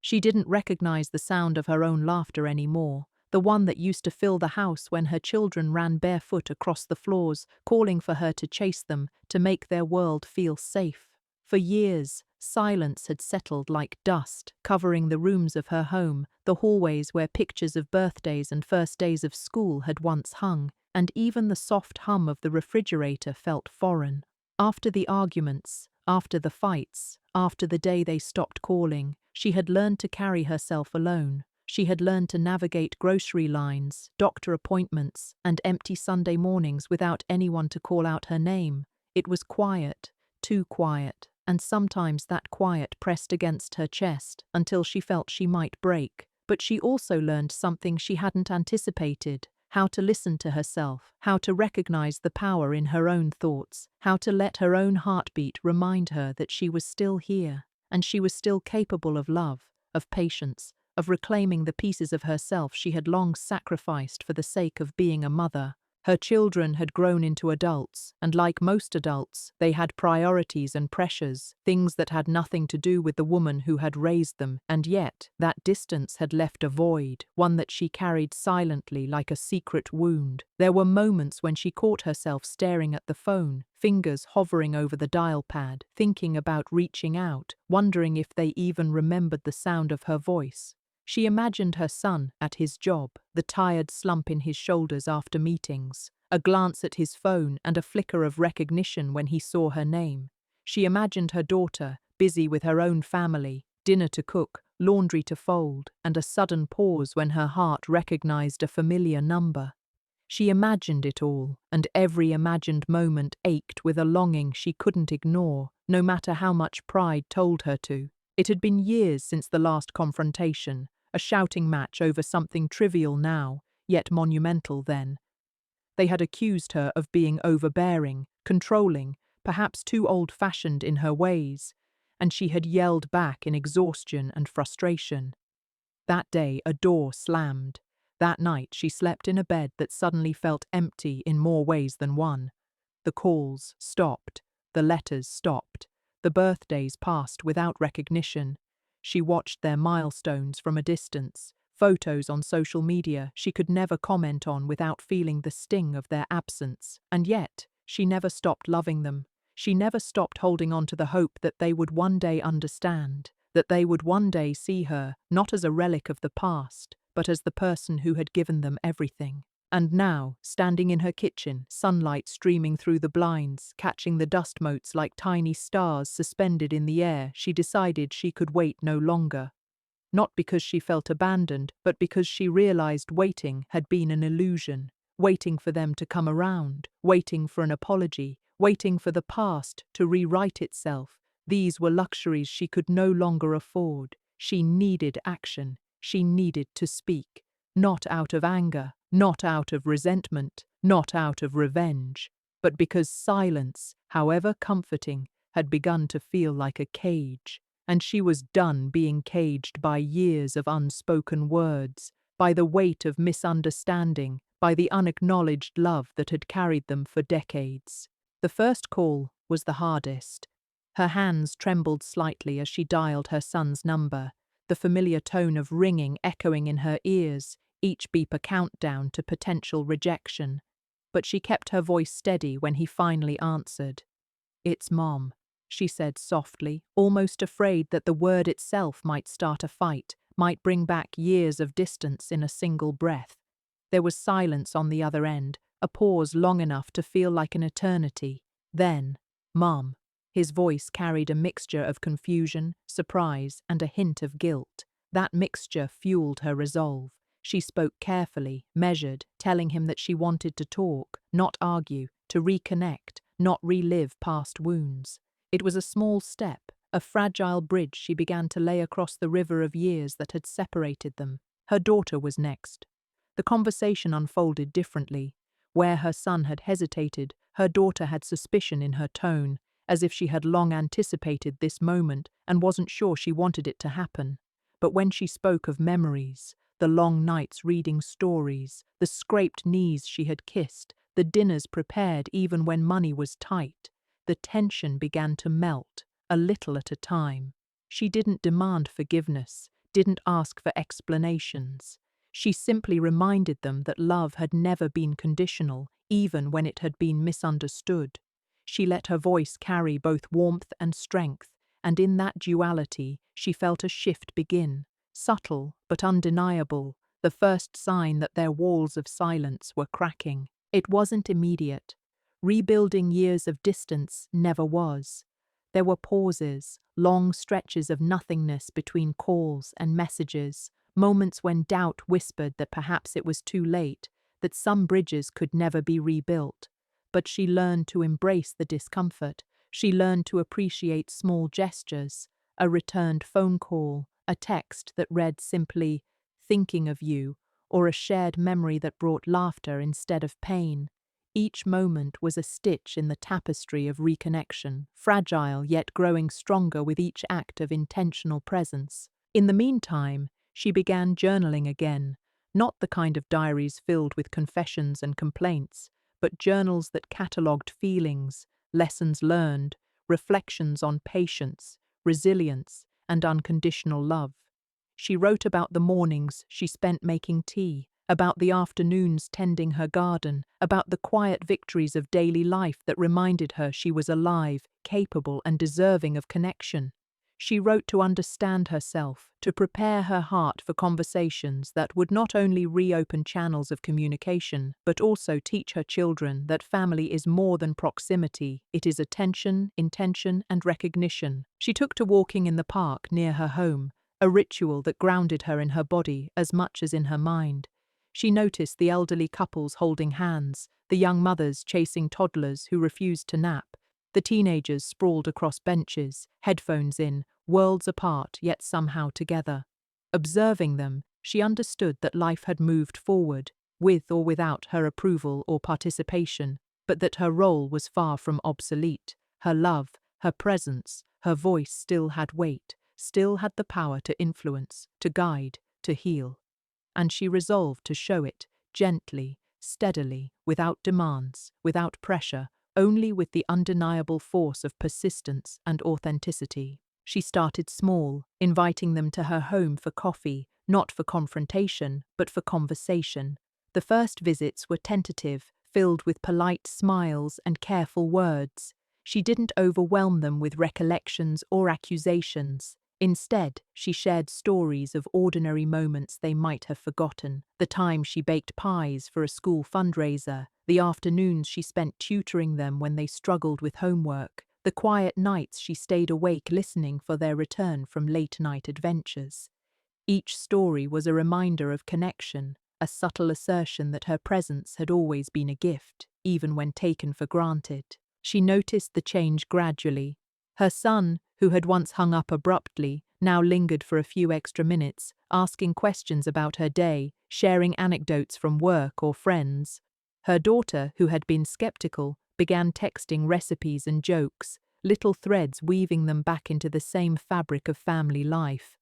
She didn't recognize the sound of her own laughter anymore, the one that used to fill the house when her children ran barefoot across the floors, calling for her to chase them, to make their world feel safe. For years, silence had settled like dust, covering the rooms of her home, the hallways where pictures of birthdays and first days of school had once hung, and even the soft hum of the refrigerator felt foreign. After the arguments, after the fights, after the day they stopped calling, she had learned to carry herself alone. She had learned to navigate grocery lines, doctor appointments, and empty Sunday mornings without anyone to call out her name. It was quiet, too quiet, and sometimes that quiet pressed against her chest until she felt she might break. But she also learned something she hadn't anticipated: how to listen to herself, how to recognize the power in her own thoughts, how to let her own heartbeat remind her that she was still here, and she was still capable of love, of patience, of reclaiming the pieces of herself she had long sacrificed for the sake of being a mother. Her children had grown into adults, and like most adults, they had priorities and pressures, things that had nothing to do with the woman who had raised them, and yet that distance had left a void, one that she carried silently like a secret wound. There were moments when she caught herself staring at the phone, fingers hovering over the dial pad, thinking about reaching out, wondering if they even remembered the sound of her voice. She imagined her son at his job, the tired slump in his shoulders after meetings, a glance at his phone and a flicker of recognition when he saw her name. She imagined her daughter, busy with her own family, dinner to cook, laundry to fold, and a sudden pause when her heart recognized a familiar number. She imagined it all, and every imagined moment ached with a longing she couldn't ignore, no matter how much pride told her to. It had been years since the last confrontation, a shouting match over something trivial now, yet monumental then. They had accused her of being overbearing, controlling, perhaps too old-fashioned in her ways, and she had yelled back in exhaustion and frustration. That day a door slammed. That night she slept in a bed that suddenly felt empty in more ways than one. The calls stopped, the letters stopped, the birthdays passed without recognition. She watched their milestones from a distance, photos on social media she could never comment on without feeling the sting of their absence. And yet, she never stopped loving them. She never stopped holding on to the hope that they would one day understand, that they would one day see her, not as a relic of the past, but as the person who had given them everything. And now, standing in her kitchen, sunlight streaming through the blinds, catching the dust motes like tiny stars suspended in the air, she decided she could wait no longer. Not because she felt abandoned, but because she realized waiting had been an illusion. Waiting for them to come around, waiting for an apology, waiting for the past to rewrite itself. These were luxuries she could no longer afford. She needed action. She needed to speak. Not out of anger, not out of resentment, not out of revenge, but because silence, however comforting, had begun to feel like a cage, and she was done being caged by years of unspoken words, by the weight of misunderstanding, by the unacknowledged love that had carried them for decades. The first call was the hardest. Her hands trembled slightly as she dialed her son's number, the familiar tone of ringing echoing in her ears, each beep a countdown to potential rejection. But she kept her voice steady when he finally answered. "It's Mom," she said softly, almost afraid that the word itself might start a fight, might bring back years of distance in a single breath. There was silence on the other end, a pause long enough to feel like an eternity. Then, "Mom." His voice carried a mixture of confusion, surprise, and a hint of guilt. That mixture fueled her resolve. She spoke carefully, measured, telling him that she wanted to talk, not argue, to reconnect, not relive past wounds. It was a small step, a fragile bridge she began to lay across the river of years that had separated them. Her daughter was next. The conversation unfolded differently. Where her son had hesitated, her daughter had suspicion in her tone, as if she had long anticipated this moment and wasn't sure she wanted it to happen. But when she spoke of memories, the long nights reading stories, the scraped knees she had kissed, the dinners prepared even when money was tight, the tension began to melt, a little at a time. She didn't demand forgiveness, didn't ask for explanations. She simply reminded them that love had never been conditional, even when it had been misunderstood. She let her voice carry both warmth and strength, and in that duality she felt a shift begin, subtle but undeniable, the first sign that their walls of silence were cracking. It wasn't immediate. Rebuilding years of distance never was. There were pauses, long stretches of nothingness between calls and messages, moments when doubt whispered that perhaps it was too late, that some bridges could never be rebuilt. But she learned to embrace the discomfort. She learned to appreciate small gestures, a returned phone call, a text that read simply, "Thinking of you," or a shared memory that brought laughter instead of pain. Each moment was a stitch in the tapestry of reconnection, fragile yet growing stronger with each act of intentional presence. In the meantime, she began journaling again, not the kind of diaries filled with confessions and complaints, but journals that catalogued feelings, lessons learned, reflections on patience, resilience, and unconditional love. She wrote about the mornings she spent making tea, about the afternoons tending her garden, about the quiet victories of daily life that reminded her she was alive, capable, and deserving of connection. She wrote to understand herself, to prepare her heart for conversations that would not only reopen channels of communication, but also teach her children that family is more than proximity, it is attention, intention, and recognition. She took to walking in the park near her home, a ritual that grounded her in her body as much as in her mind. She noticed the elderly couples holding hands, the young mothers chasing toddlers who refused to nap, the teenagers sprawled across benches, headphones in, worlds apart yet somehow together. Observing them, she understood that life had moved forward, with or without her approval or participation, but that her role was far from obsolete. Her love, her presence, her voice still had weight, still had the power to influence, to guide, to heal. And she resolved to show it, gently, steadily, without demands, without pressure, only with the undeniable force of persistence and authenticity. She started small, inviting them to her home for coffee, not for confrontation, but for conversation. The first visits were tentative, filled with polite smiles and careful words. She didn't overwhelm them with recollections or accusations. Instead, she shared stories of ordinary moments they might have forgotten, the time she baked pies for a school fundraiser, the afternoons she spent tutoring them when they struggled with homework, the quiet nights she stayed awake listening for their return from late-night adventures. Each story was a reminder of connection, a subtle assertion that her presence had always been a gift, even when taken for granted. She noticed the change gradually. Her son, who had once hung up abruptly, now lingered for a few extra minutes, asking questions about her day, sharing anecdotes from work or friends. Her daughter, who had been skeptical, began texting recipes and jokes, little threads weaving them back into the same fabric of family life.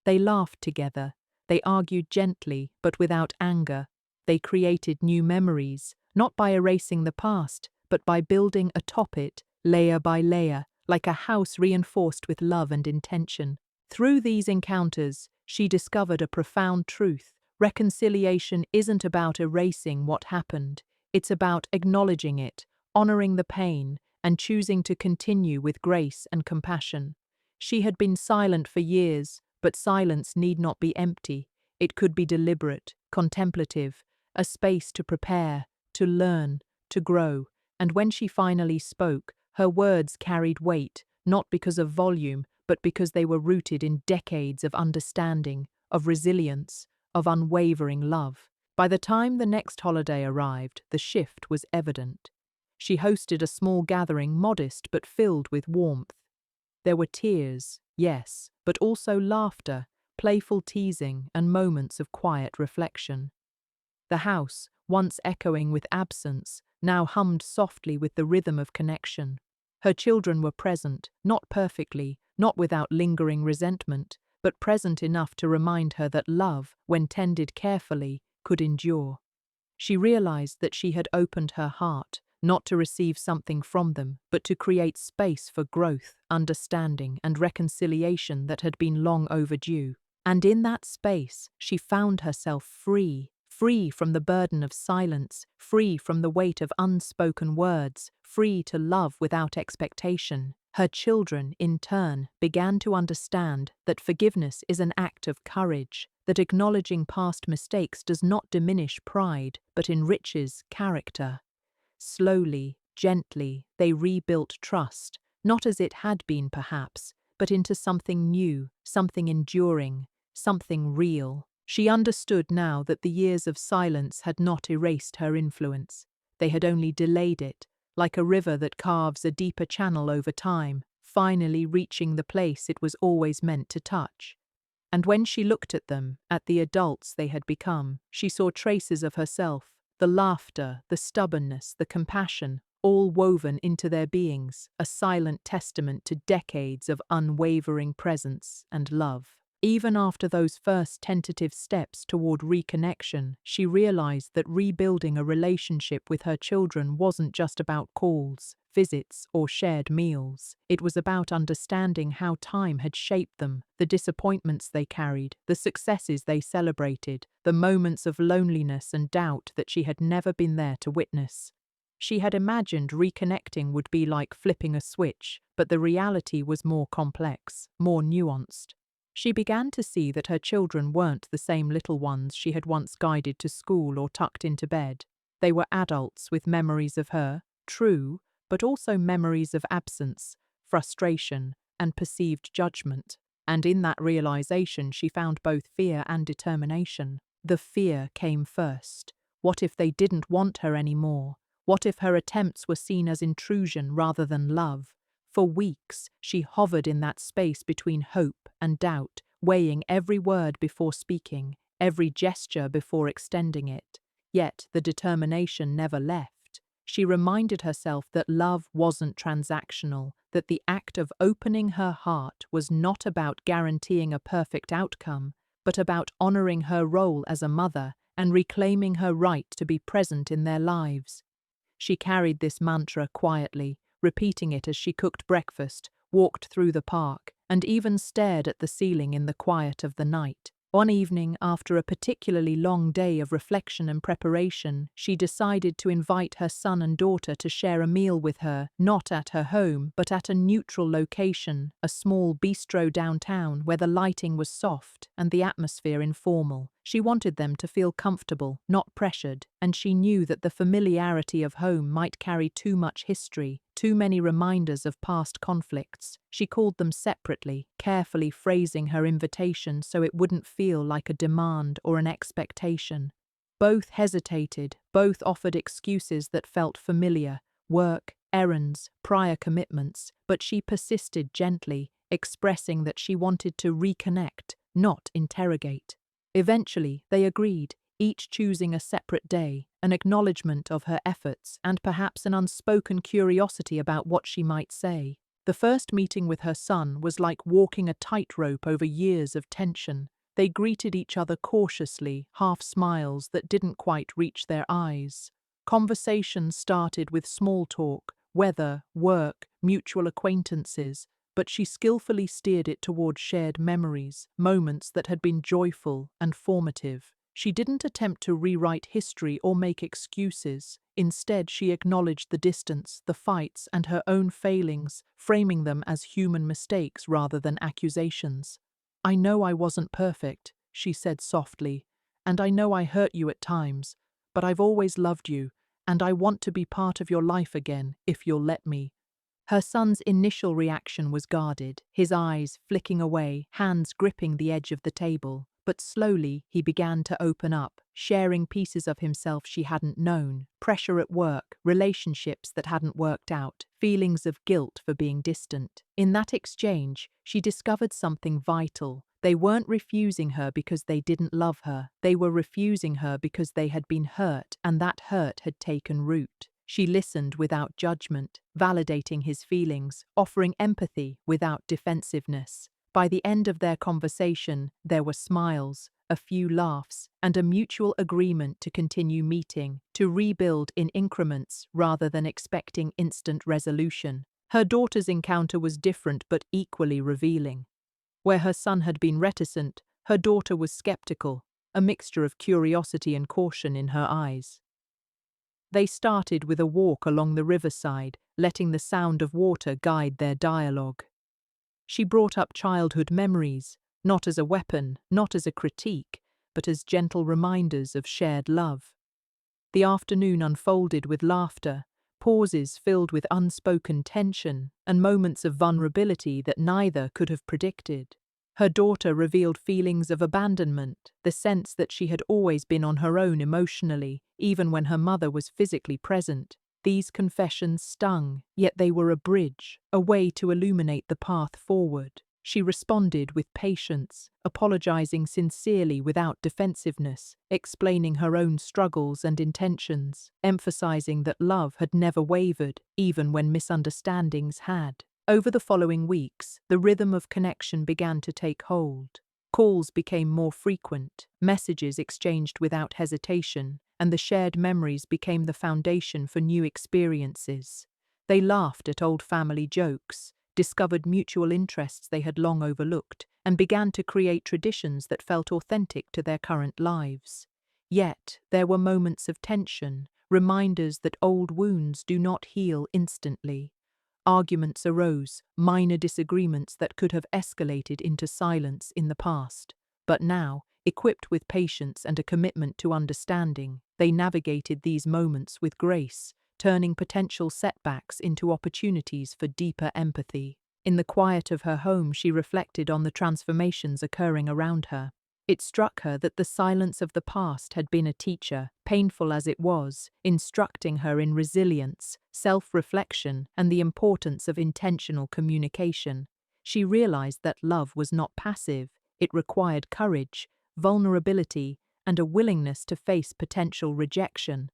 They laughed together. They argued gently, but without anger. They created new memories, not by erasing the past, but by building atop it, layer by layer, like a house reinforced with love and intention. Through these encounters, she discovered a profound truth. Reconciliation isn't about erasing what happened. It's about acknowledging it, honoring the pain, and choosing to continue with grace and compassion. She had been silent for years, but silence need not be empty. It could be deliberate, contemplative, a space to prepare, to learn, to grow. And when she finally spoke, her words carried weight, not because of volume, but because they were rooted in decades of understanding, of resilience, of unwavering love. By the time the next holiday arrived, the shift was evident. She hosted a small gathering, modest but filled with warmth. There were tears, yes, but also laughter, playful teasing, and moments of quiet reflection. The house, once echoing with absence, now hummed softly with the rhythm of connection. Her children were present, not perfectly, not without lingering resentment, but present enough to remind her that love, when tended carefully, could endure. She realized that she had opened her heart, not to receive something from them, but to create space for growth, understanding, and reconciliation that had been long overdue. And in that space, she found herself free, free from the burden of silence, free from the weight of unspoken words, free to love without expectation. Her children, in turn, began to understand that forgiveness is an act of courage, that acknowledging past mistakes does not diminish pride, but enriches character. Slowly, gently, they rebuilt trust, not as it had been perhaps, but into something new, something enduring, something real. She understood now that the years of silence had not erased her influence. They had only delayed it, like a river that carves a deeper channel over time, finally reaching the place it was always meant to touch. And when she looked at them, at the adults they had become, she saw traces of herself, the laughter, the stubbornness, the compassion, all woven into their beings, a silent testament to decades of unwavering presence and love. Even after those first tentative steps toward reconnection, she realized that rebuilding a relationship with her children wasn't just about calls, visits, or shared meals. It was about understanding how time had shaped them, the disappointments they carried, the successes they celebrated, the moments of loneliness and doubt that she had never been there to witness. She had imagined reconnecting would be like flipping a switch, but the reality was more complex, more nuanced. She began to see that her children weren't the same little ones she had once guided to school or tucked into bed. They were adults with memories of her, true, but also memories of absence, frustration, and perceived judgment. And in that realization she found both fear and determination. The fear came first. What if they didn't want her anymore? What if her attempts were seen as intrusion rather than love? For weeks, she hovered in that space between hope and doubt, weighing every word before speaking, every gesture before extending it. Yet the determination never left. She reminded herself that love wasn't transactional, that the act of opening her heart was not about guaranteeing a perfect outcome, but about honoring her role as a mother and reclaiming her right to be present in their lives. She carried this mantra quietly, repeating it as she cooked breakfast, walked through the park, and even stared at the ceiling in the quiet of the night. One evening, after a particularly long day of reflection and preparation, she decided to invite her son and daughter to share a meal with her, not at her home, but at a neutral location, a small bistro downtown where the lighting was soft and the atmosphere informal. She wanted them to feel comfortable, not pressured, and she knew that the familiarity of home might carry too much history, too many reminders of past conflicts. She called them separately, carefully phrasing her invitation so it wouldn't feel like a demand or an expectation. Both hesitated, both offered excuses that felt familiar, work, errands, prior commitments, but she persisted gently, expressing that she wanted to reconnect, not interrogate. Eventually, they agreed, each choosing a separate day, an acknowledgement of her efforts and perhaps an unspoken curiosity about what she might say. The first meeting with her son was like walking a tightrope over years of tension. They greeted each other cautiously, half smiles that didn't quite reach their eyes. Conversation started with small talk, weather, work, mutual acquaintances, but she skillfully steered it toward shared memories, moments that had been joyful and formative. She didn't attempt to rewrite history or make excuses. Instead, she acknowledged the distance, the fights, and her own failings, framing them as human mistakes rather than accusations. "I know I wasn't perfect," she said softly, "and I know I hurt you at times, but I've always loved you, and I want to be part of your life again, if you'll let me." Her son's initial reaction was guarded, his eyes flicking away, hands gripping the edge of the table. But slowly he began to open up, sharing pieces of himself she hadn't known, pressure at work, relationships that hadn't worked out, feelings of guilt for being distant. In that exchange, she discovered something vital. They weren't refusing her because they didn't love her. They were refusing her because they had been hurt, and that hurt had taken root. She listened without judgment, validating his feelings, offering empathy without defensiveness. By the end of their conversation, there were smiles, a few laughs, and a mutual agreement to continue meeting, to rebuild in increments rather than expecting instant resolution. Her daughter's encounter was different but equally revealing. Where her son had been reticent, Her daughter was skeptical, a mixture of curiosity and caution in her eyes. They started with a walk along the riverside, letting the sound of water guide their dialogue. She brought up childhood memories, not as a weapon, not as a critique, but as gentle reminders of shared love. The afternoon unfolded with laughter, pauses filled with unspoken tension, and moments of vulnerability that neither could have predicted. Her daughter revealed feelings of abandonment, the sense that she had always been on her own emotionally, even when her mother was physically present. These confessions stung, yet they were a bridge, a way to illuminate the path forward. She responded with patience, apologizing sincerely without defensiveness, explaining her own struggles and intentions, emphasizing that love had never wavered, even when misunderstandings had. Over the following weeks, the rhythm of connection began to take hold. Calls became more frequent, messages exchanged without hesitation, and the shared memories became the foundation for new experiences. They laughed at old family jokes, discovered mutual interests they had long overlooked, and began to create traditions that felt authentic to their current lives. Yet, there were moments of tension, reminders that old wounds do not heal instantly. Arguments arose, minor disagreements that could have escalated into silence in the past. But now, equipped with patience and a commitment to understanding, they navigated these moments with grace, turning potential setbacks into opportunities for deeper empathy. In the quiet of her home, she reflected on the transformations occurring around her. It struck her that the silence of the past had been a teacher, painful as it was, instructing her in resilience, self-reflection, and the importance of intentional communication. She realized that love was not passive. It required courage, vulnerability, and a willingness to face potential rejection.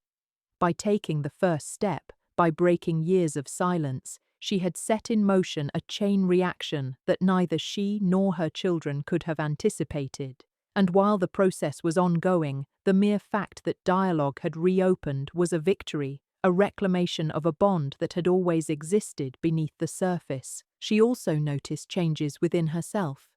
By taking the first step, by breaking years of silence, she had set in motion a chain reaction that neither she nor her children could have anticipated. And while the process was ongoing, the mere fact that dialogue had reopened was a victory, a reclamation of a bond that had always existed beneath the surface. She also noticed changes within herself.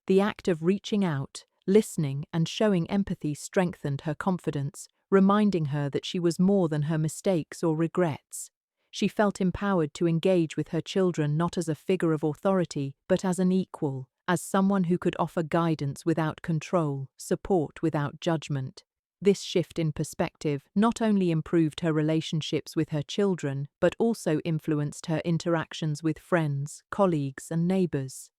The act of reaching out, listening, and showing empathy strengthened her confidence, reminding her that she was more than her mistakes or regrets. She felt empowered to engage with her children not as a figure of authority, but as an equal, as someone who could offer guidance without control, support without judgment. This shift in perspective not only improved her relationships with her children, but also influenced her interactions with friends, colleagues, and neighbors.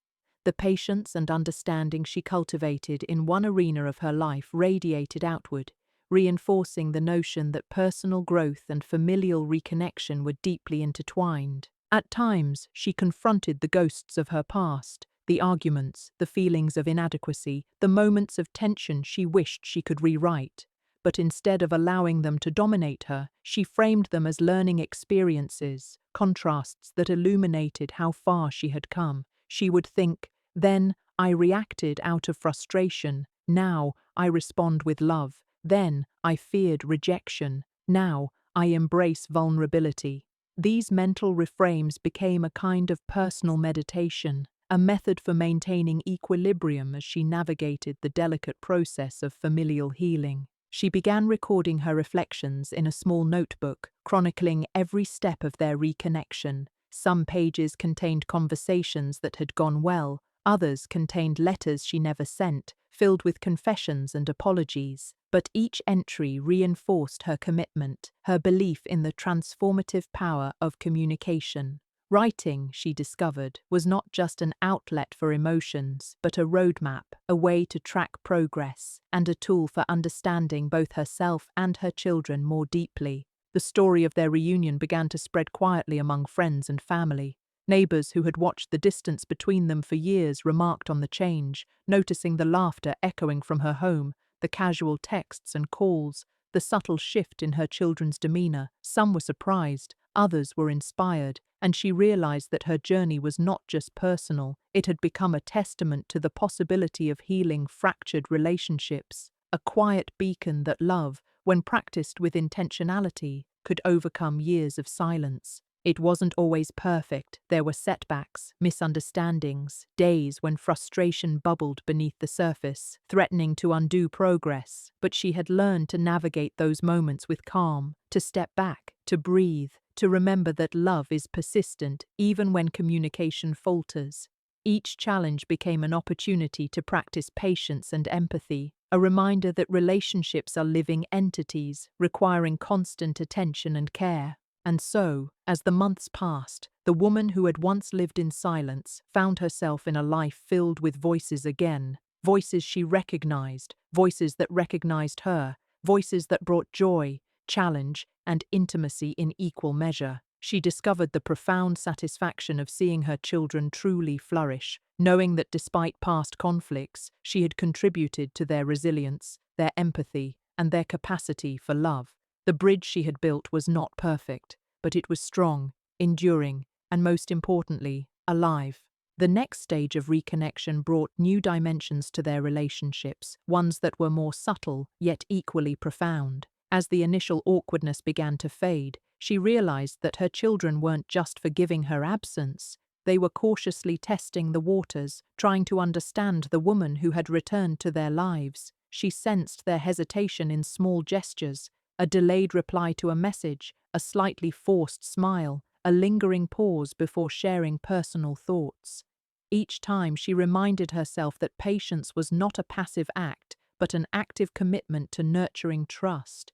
The patience and understanding she cultivated in one arena of her life radiated outward, reinforcing the notion that personal growth and familial reconnection were deeply intertwined. At times, she confronted the ghosts of her past, the arguments, the feelings of inadequacy, the moments of tension she wished she could rewrite. But instead of allowing them to dominate her, she framed them as learning experiences, contrasts that illuminated how far she had come. She would think, "Then I reacted out of frustration. Now I respond with love. Then I feared rejection. Now I embrace vulnerability." These mental reframes became a kind of personal meditation, a method for maintaining equilibrium as she navigated the delicate process of familial healing. She began recording her reflections in a small notebook, chronicling every step of their reconnection. Some pages contained conversations that had gone well, others contained letters she never sent, filled with confessions and apologies. But each entry reinforced her commitment, her belief in the transformative power of communication. Writing, she discovered, was not just an outlet for emotions, but a roadmap, a way to track progress, and a tool for understanding both herself and her children more deeply. The story of their reunion began to spread quietly among friends and family. Neighbors who had watched the distance between them for years remarked on the change, noticing the laughter echoing from her home, the casual texts and calls, the subtle shift in her children's demeanor. Some were surprised, others were inspired, and she realized that her journey was not just personal, it had become a testament to the possibility of healing fractured relationships, a quiet beacon that love, when practiced with intentionality, could overcome years of silence. It wasn't always perfect. There were setbacks, misunderstandings, days when frustration bubbled beneath the surface, threatening to undo progress. But she had learned to navigate those moments with calm, to step back, to breathe, to remember that love is persistent even when communication falters. Each challenge became an opportunity to practice patience and empathy, a reminder that relationships are living entities requiring constant attention and care. And so, as the months passed, the woman who had once lived in silence found herself in a life filled with voices again, voices she recognized, voices that recognized her, voices that brought joy, challenge, and intimacy in equal measure. She discovered the profound satisfaction of seeing her children truly flourish, knowing that despite past conflicts, she had contributed to their resilience, their empathy, and their capacity for love. The bridge she had built was not perfect, but it was strong, enduring, and most importantly, alive. The next stage of reconnection brought new dimensions to their relationships, ones that were more subtle, yet equally profound. As the initial awkwardness began to fade, she realized that her children weren't just forgiving her absence. They were cautiously testing the waters, trying to understand the woman who had returned to their lives. She sensed their hesitation in small gestures, a delayed reply to a message, a slightly forced smile, a lingering pause before sharing personal thoughts. Each time she reminded herself that patience was not a passive act, but an active commitment to nurturing trust.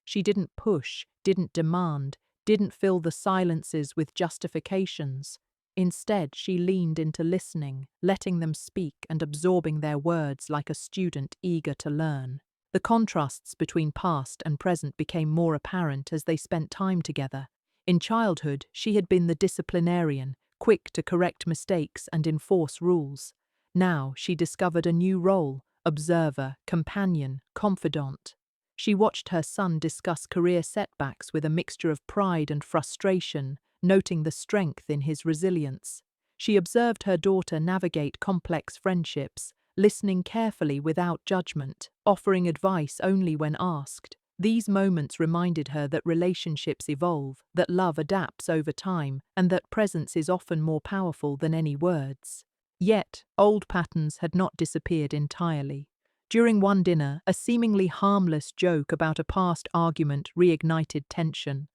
She didn't push, didn't demand, didn't fill the silences with justifications. Instead, she leaned into listening, letting them speak and absorbing their words like a student eager to learn. The contrasts between past and present became more apparent as they spent time together. In childhood, she had been the disciplinarian, quick to correct mistakes and enforce rules. Now she discovered a new role: observer, companion, confidant. She watched her son discuss career setbacks with a mixture of pride and frustration, noting the strength in his resilience. She observed her daughter navigate complex friendships, listening carefully without judgment, offering advice only when asked. These moments reminded her that relationships evolve, that love adapts over time, and that presence is often more powerful than any words. Yet, old patterns had not disappeared entirely. During one dinner, a seemingly harmless joke about a past argument reignited tension.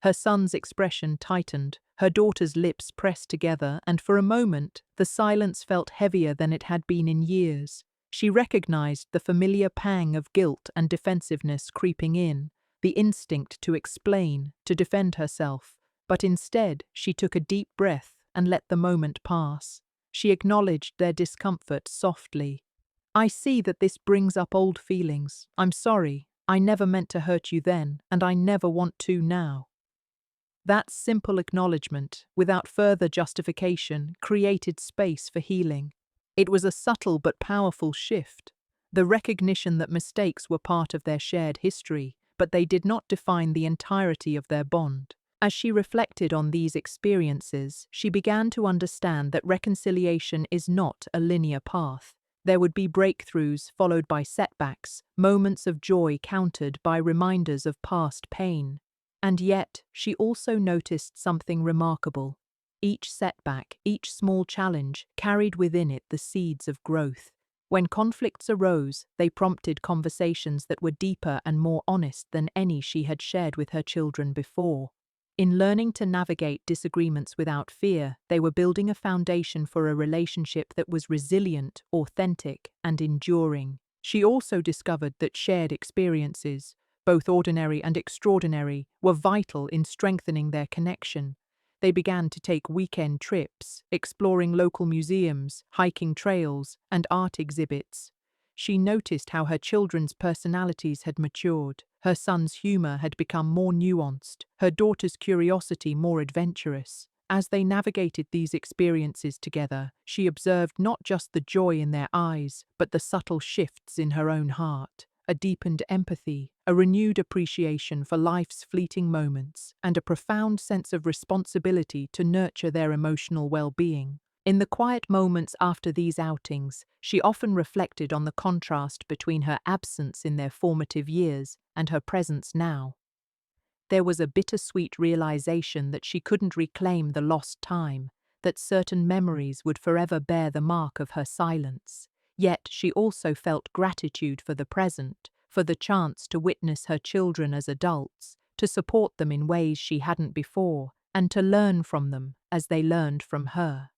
Her son's expression tightened, her daughter's lips pressed together, and for a moment, the silence felt heavier than it had been in years. She recognized the familiar pang of guilt and defensiveness creeping in, the instinct to explain, to defend herself, but instead she took a deep breath and let the moment pass. She acknowledged their discomfort softly. "I see that this brings up old feelings. I'm sorry. I never meant to hurt you then, and I never want to now." That simple acknowledgement, without further justification, created space for healing. It was a subtle but powerful shift, the recognition that mistakes were part of their shared history, but they did not define the entirety of their bond. As she reflected on these experiences, she began to understand that reconciliation is not a linear path. There would be breakthroughs followed by setbacks, moments of joy countered by reminders of past pain. And yet, she also noticed something remarkable. Each setback, each small challenge, carried within it the seeds of growth. When conflicts arose, they prompted conversations that were deeper and more honest than any she had shared with her children before. In learning to navigate disagreements without fear, they were building a foundation for a relationship that was resilient, authentic, and enduring. She also discovered that shared experiences, both ordinary and extraordinary, were vital in strengthening their connection. They began to take weekend trips, exploring local museums, hiking trails, and art exhibits. She noticed how her children's personalities had matured. Her son's humor had become more nuanced, her daughter's curiosity more adventurous. As they navigated these experiences together, she observed not just the joy in their eyes, but the subtle shifts in her own heart. A deepened empathy, a renewed appreciation for life's fleeting moments, and a profound sense of responsibility to nurture their emotional well-being. In the quiet moments after these outings, she often reflected on the contrast between her absence in their formative years and her presence now. There was a bittersweet realization that she couldn't reclaim the lost time, that certain memories would forever bear the mark of her silence. Yet she also felt gratitude for the present, for the chance to witness her children as adults, to support them in ways she hadn't before, and to learn from them as they learned from her.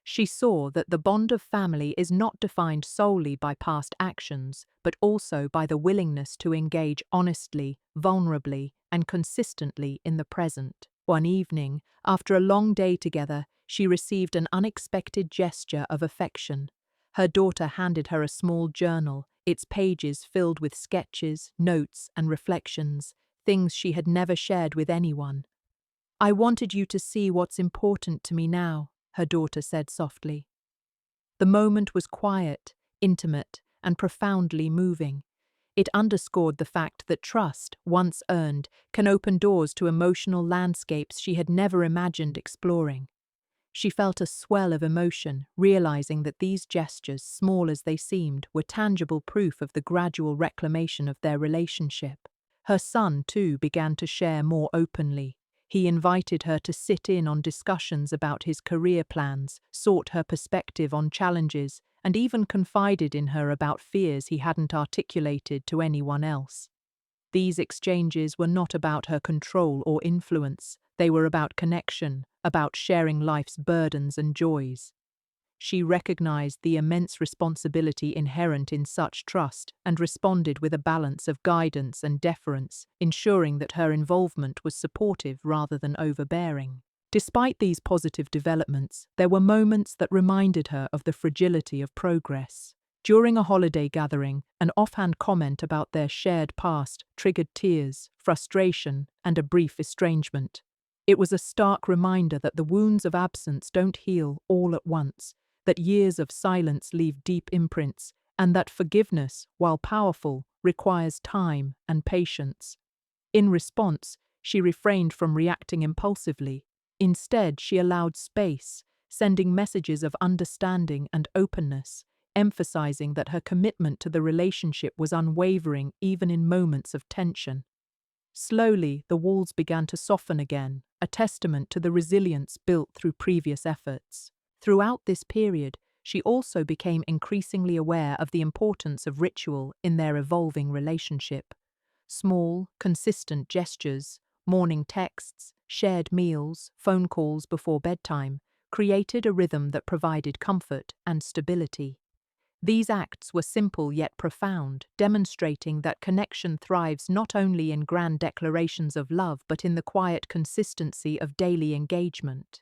She saw that the bond of family is not defined solely by past actions, but also by the willingness to engage honestly, vulnerably, and consistently in the present. One evening, after a long day together, she received an unexpected gesture of affection. Her daughter handed her a small journal, its pages filled with sketches, notes, and reflections, things she had never shared with anyone. "I wanted you to see what's important to me now," her daughter said softly. The moment was quiet, intimate, and profoundly moving. It underscored the fact that trust, once earned, can open doors to emotional landscapes she had never imagined exploring. She felt a swell of emotion, realizing that these gestures, small as they seemed, were tangible proof of the gradual reclamation of their relationship. Her son, too, began to share more openly. He invited her to sit in on discussions about his career plans, sought her perspective on challenges, and even confided in her about fears he hadn't articulated to anyone else. These exchanges were not about her control or influence, they were about connection, about sharing life's burdens and joys. She recognized the immense responsibility inherent in such trust and responded with a balance of guidance and deference, ensuring that her involvement was supportive rather than overbearing. Despite these positive developments, there were moments that reminded her of the fragility of progress. During a holiday gathering, an offhand comment about their shared past triggered tears, frustration, and a brief estrangement. It was a stark reminder that the wounds of absence don't heal all at once, that years of silence leave deep imprints, and that forgiveness, while powerful, requires time and patience. In response, she refrained from reacting impulsively. Instead, she allowed space, sending messages of understanding and openness, emphasizing that her commitment to the relationship was unwavering even in moments of tension. Slowly, the walls began to soften again, a testament to the resilience built through previous efforts. Throughout this period, she also became increasingly aware of the importance of ritual in their evolving relationship. Small, consistent gestures, morning texts, shared meals, phone calls before bedtime, created a rhythm that provided comfort and stability. These acts were simple yet profound, demonstrating that connection thrives not only in grand declarations of love but in the quiet consistency of daily engagement.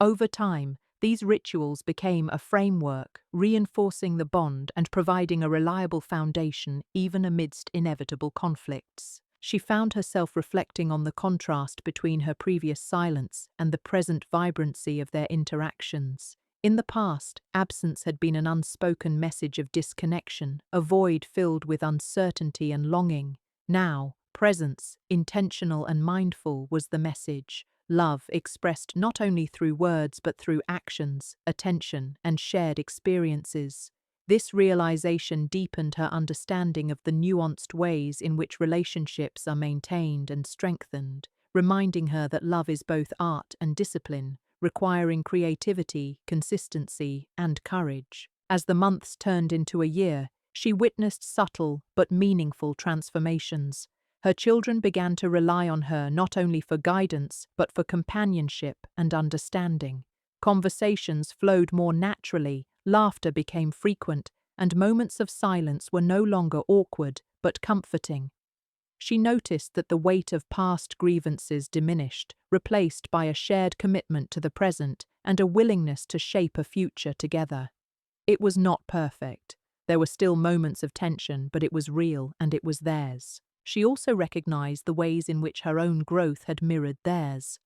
Over time, these rituals became a framework, reinforcing the bond and providing a reliable foundation even amidst inevitable conflicts. She found herself reflecting on the contrast between her previous silence and the present vibrancy of their interactions. In the past, absence had been an unspoken message of disconnection, a void filled with uncertainty and longing. Now, presence, intentional and mindful, was the message. Love expressed not only through words but through actions, attention, and shared experiences. This realization deepened her understanding of the nuanced ways in which relationships are maintained and strengthened, reminding her that love is both art and discipline, requiring creativity, consistency, and courage. As the months turned into a year, she witnessed subtle but meaningful transformations. Her children began to rely on her not only for guidance but for companionship and understanding. Conversations flowed more naturally, laughter became frequent, and moments of silence were no longer awkward but comforting. She noticed that the weight of past grievances diminished, replaced by a shared commitment to the present and a willingness to shape a future together. It was not perfect. There were still moments of tension, but it was real and it was theirs. She also recognized the ways in which her own growth had mirrored theirs.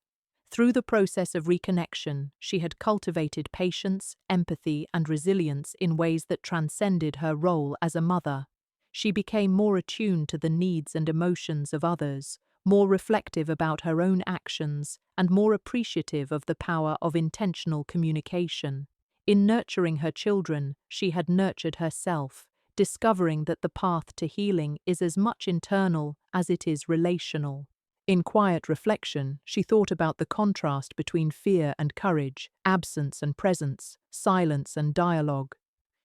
Through the process of reconnection, she had cultivated patience, empathy, and resilience in ways that transcended her role as a mother. She became more attuned to the needs and emotions of others, more reflective about her own actions, and more appreciative of the power of intentional communication. In nurturing her children, she had nurtured herself, discovering that the path to healing is as much internal as it is relational. In quiet reflection, she thought about the contrast between fear and courage, absence and presence, silence and dialogue.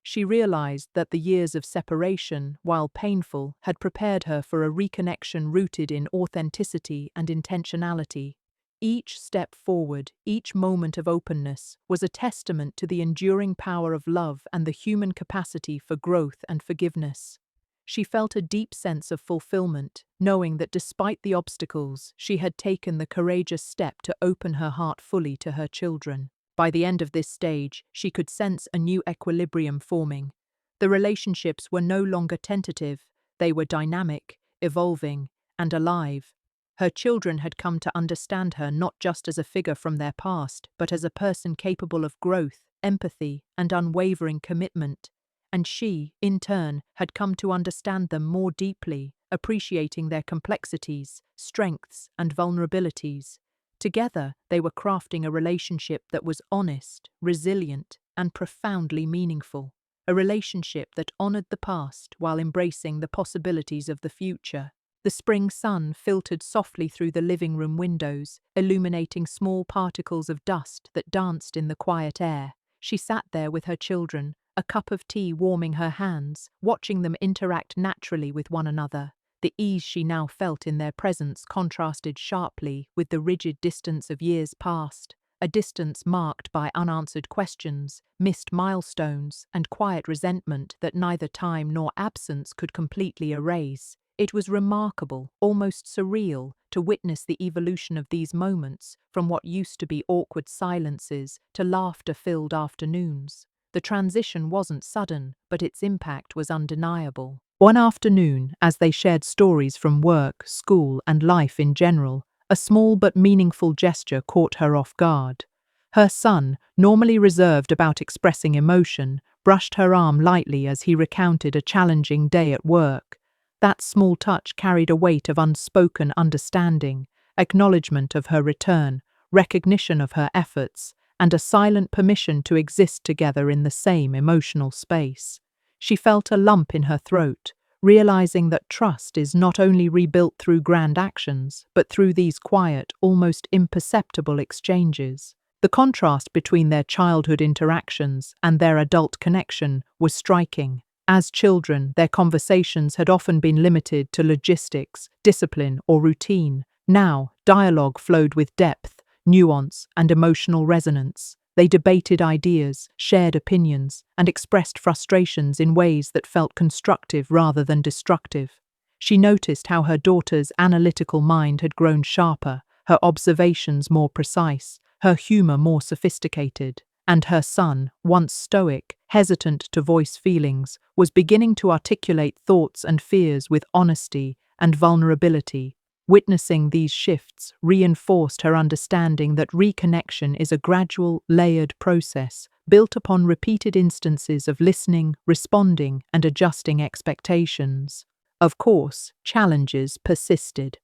She realized that the years of separation, while painful, had prepared her for a reconnection rooted in authenticity and intentionality. Each step forward, each moment of openness, was a testament to the enduring power of love and the human capacity for growth and forgiveness. She felt a deep sense of fulfillment, knowing that despite the obstacles, she had taken the courageous step to open her heart fully to her children. By the end of this stage, she could sense a new equilibrium forming. The relationships were no longer tentative, they were dynamic, evolving, and alive. Her children had come to understand her not just as a figure from their past, but as a person capable of growth, empathy, and unwavering commitment. And she, in turn, had come to understand them more deeply, appreciating their complexities, strengths, and vulnerabilities. Together, they were crafting a relationship that was honest, resilient, and profoundly meaningful. A relationship that honored the past while embracing the possibilities of the future. The spring sun filtered softly through the living room windows, illuminating small particles of dust that danced in the quiet air. She sat there with her children, a cup of tea warming her hands, watching them interact naturally with one another. The ease she now felt in their presence contrasted sharply with the rigid distance of years past, a distance marked by unanswered questions, missed milestones, and quiet resentment that neither time nor absence could completely erase. It was remarkable, almost surreal, to witness the evolution of these moments, from what used to be awkward silences to laughter-filled afternoons. The transition wasn't sudden, but its impact was undeniable. One afternoon, as they shared stories from work, school, and life in general, a small but meaningful gesture caught her off guard. Her son, normally reserved about expressing emotion, brushed her arm lightly as he recounted a challenging day at work. That small touch carried a weight of unspoken understanding, acknowledgement of her return, recognition of her efforts, and a silent permission to exist together in the same emotional space. She felt a lump in her throat, realizing that trust is not only rebuilt through grand actions, but through these quiet, almost imperceptible exchanges. The contrast between their childhood interactions and their adult connection was striking. As children, their conversations had often been limited to logistics, discipline, or routine. Now, dialogue flowed with depth, nuance, and emotional resonance. They debated ideas, shared opinions, and expressed frustrations in ways that felt constructive rather than destructive. She noticed how her daughter's analytical mind had grown sharper, her observations more precise, her humor more sophisticated. And her son, once stoic, hesitant to voice feelings, was beginning to articulate thoughts and fears with honesty and vulnerability. Witnessing these shifts reinforced her understanding that reconnection is a gradual, layered process, built upon repeated instances of listening, responding, and adjusting expectations. Of course, challenges persisted.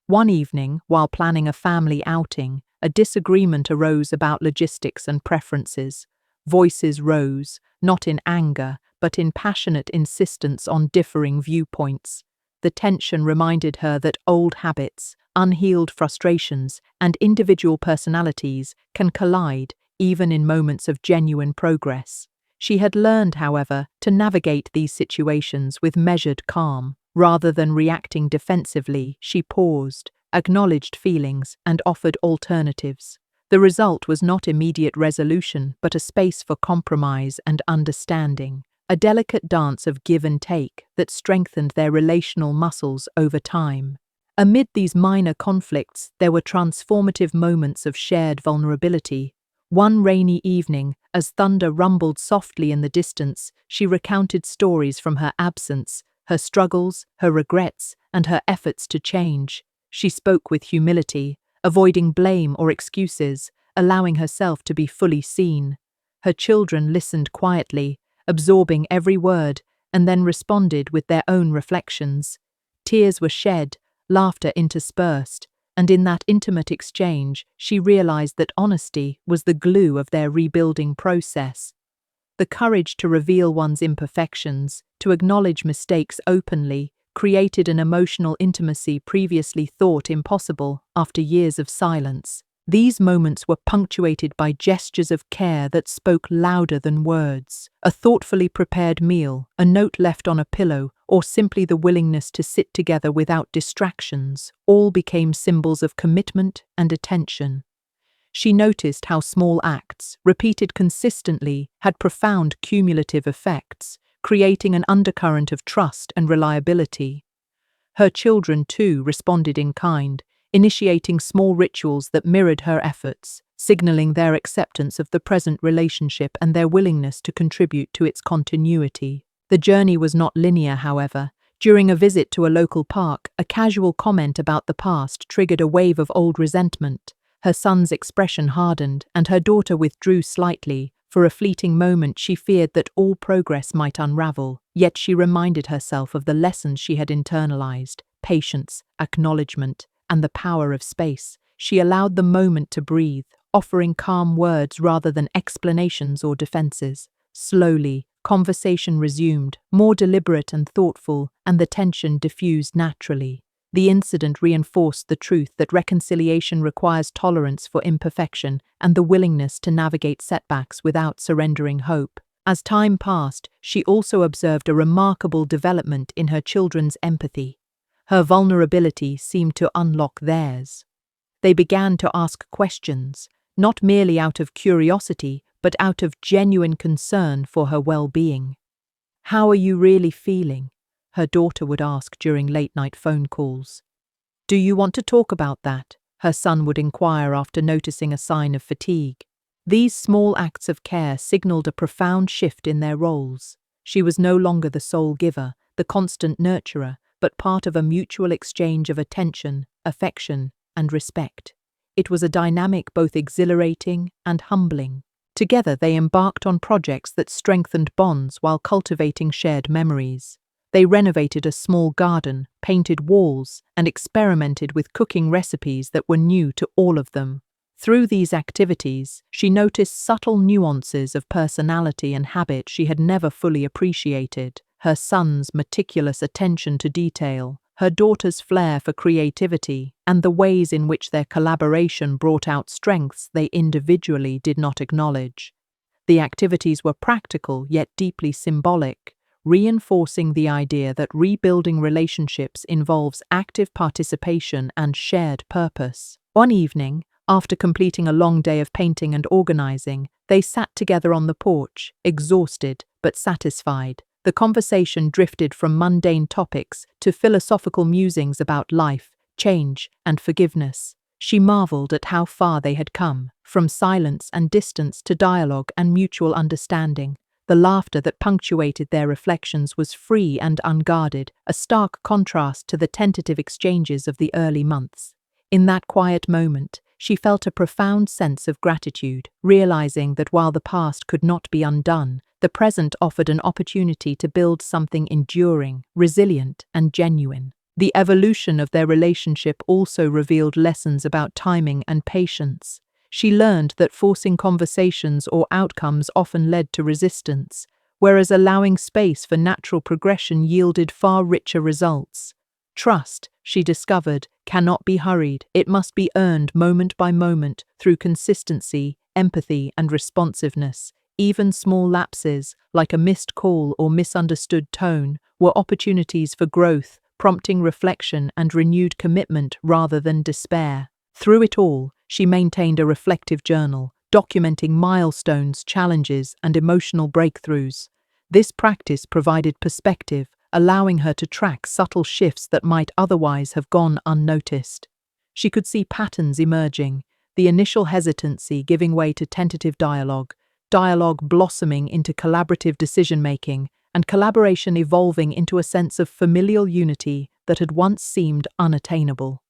One evening, while planning a family outing, a disagreement arose about logistics and preferences. Voices rose, not in anger, but in passionate insistence on differing viewpoints. The tension reminded her that old habits, unhealed frustrations, and individual personalities can collide even in moments of genuine progress. She had learned, however, to navigate these situations with measured calm. Rather than reacting defensively, she paused, acknowledged feelings, and offered alternatives. The result was not immediate resolution, but a space for compromise and understanding, a delicate dance of give and take that strengthened their relational muscles over time. Amid these minor conflicts, there were transformative moments of shared vulnerability. One rainy evening, as thunder rumbled softly in the distance, she recounted stories from her absence, her struggles, her regrets, and her efforts to change. She spoke with humility, avoiding blame or excuses, allowing herself to be fully seen. Her children listened quietly, absorbing every word, and then responded with their own reflections. Tears were shed, laughter interspersed, and in that intimate exchange, she realized that honesty was the glue of their rebuilding process. The courage to reveal one's imperfections, to acknowledge mistakes openly, created an emotional intimacy previously thought impossible after years of silence. These moments were punctuated by gestures of care that spoke louder than words. A thoughtfully prepared meal, a note left on a pillow, or simply the willingness to sit together without distractions, all became symbols of commitment and attention. She noticed how small acts, repeated consistently, had profound cumulative effects, creating an undercurrent of trust and reliability. Her children, too, responded in kind, initiating small rituals that mirrored her efforts, signaling their acceptance of the present relationship and their willingness to contribute to its continuity. The journey was not linear, however. During a visit to a local park, a casual comment about the past triggered a wave of old resentment. Her son's expression hardened, and her daughter withdrew slightly. For a fleeting moment, she feared that all progress might unravel, yet she reminded herself of the lessons she had internalized: patience, acknowledgement, and the power of space. She allowed the moment to breathe, offering calm words rather than explanations or defenses. Slowly, conversation resumed, more deliberate and thoughtful, and the tension diffused naturally. The incident reinforced the truth that reconciliation requires tolerance for imperfection and the willingness to navigate setbacks without surrendering hope. As time passed, she also observed a remarkable development in her children's empathy. Her vulnerability seemed to unlock theirs. They began to ask questions, not merely out of curiosity, but out of genuine concern for her well-being. "How are you really feeling?" her daughter would ask during late-night phone calls. "Do you want to talk about that?" her son would inquire after noticing a sign of fatigue. These small acts of care signaled a profound shift in their roles. She was no longer the sole giver, the constant nurturer, but part of a mutual exchange of attention, affection, and respect. It was a dynamic both exhilarating and humbling. Together they embarked on projects that strengthened bonds while cultivating shared memories. They renovated a small garden, painted walls, and experimented with cooking recipes that were new to all of them. Through these activities, she noticed subtle nuances of personality and habit she had never fully appreciated: her son's meticulous attention to detail, her daughter's flair for creativity, and the ways in which their collaboration brought out strengths they individually did not acknowledge. The activities were practical yet deeply symbolic, reinforcing the idea that rebuilding relationships involves active participation and shared purpose. One evening, after completing a long day of painting and organizing, they sat together on the porch, exhausted but satisfied. The conversation drifted from mundane topics to philosophical musings about life, change, and forgiveness. She marveled at how far they had come, from silence and distance to dialogue and mutual understanding. The laughter that punctuated their reflections was free and unguarded, a stark contrast to the tentative exchanges of the early months. In that quiet moment, she felt a profound sense of gratitude, realizing that while the past could not be undone, the present offered an opportunity to build something enduring, resilient, and genuine. The evolution of their relationship also revealed lessons about timing and patience. She learned that forcing conversations or outcomes often led to resistance, whereas allowing space for natural progression yielded far richer results. Trust, she discovered, cannot be hurried. It must be earned moment by moment through consistency, empathy, and responsiveness. Even small lapses, like a missed call or misunderstood tone, were opportunities for growth, prompting reflection and renewed commitment rather than despair. Through it all, she maintained a reflective journal, documenting milestones, challenges, and emotional breakthroughs. This practice provided perspective, allowing her to track subtle shifts that might otherwise have gone unnoticed. She could see patterns emerging, the initial hesitancy giving way to tentative dialogue blossoming into collaborative decision-making, and collaboration evolving into a sense of familial unity that had once seemed unattainable.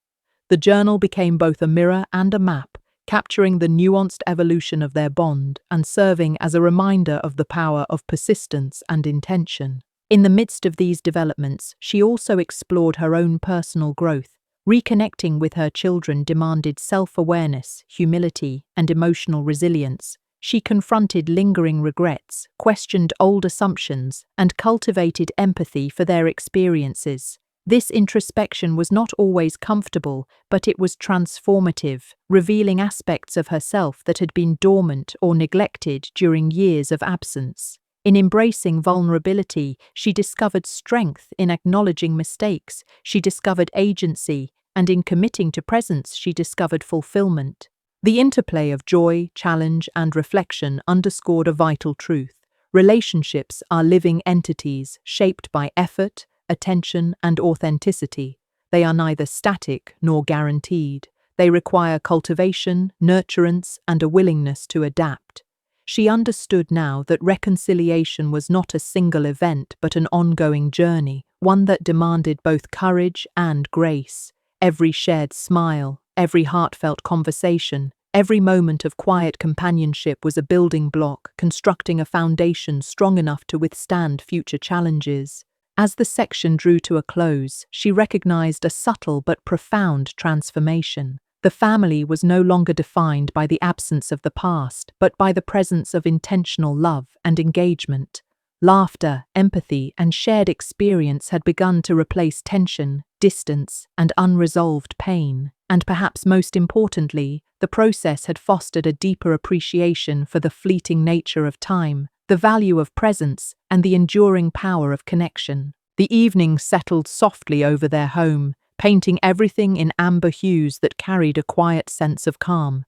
The journal became both a mirror and a map, capturing the nuanced evolution of their bond and serving as a reminder of the power of persistence and intention. In the midst of these developments, she also explored her own personal growth. Reconnecting with her children demanded self-awareness, humility, and emotional resilience. She confronted lingering regrets, questioned old assumptions, and cultivated empathy for their experiences. This introspection was not always comfortable, but it was transformative, revealing aspects of herself that had been dormant or neglected during years of absence. In embracing vulnerability, she discovered strength; in acknowledging mistakes, she discovered agency; and in committing to presence, she discovered fulfillment. The interplay of joy, challenge, and reflection underscored a vital truth. Relationships are living entities shaped by effort, attention, and authenticity. They are neither static nor guaranteed. They require cultivation, nurturance, and a willingness to adapt. She understood now that reconciliation was not a single event but an ongoing journey, one that demanded both courage and grace. Every shared smile, every heartfelt conversation, every moment of quiet companionship was a building block, constructing a foundation strong enough to withstand future challenges. As the section drew to a close, she recognized a subtle but profound transformation. The family was no longer defined by the absence of the past, but by the presence of intentional love and engagement. Laughter, empathy, and shared experience had begun to replace tension, distance, and unresolved pain. And perhaps most importantly, the process had fostered a deeper appreciation for the fleeting nature of time, the value of presence, and the enduring power of connection. The evening settled softly over their home, painting everything in amber hues that carried a quiet sense of calm.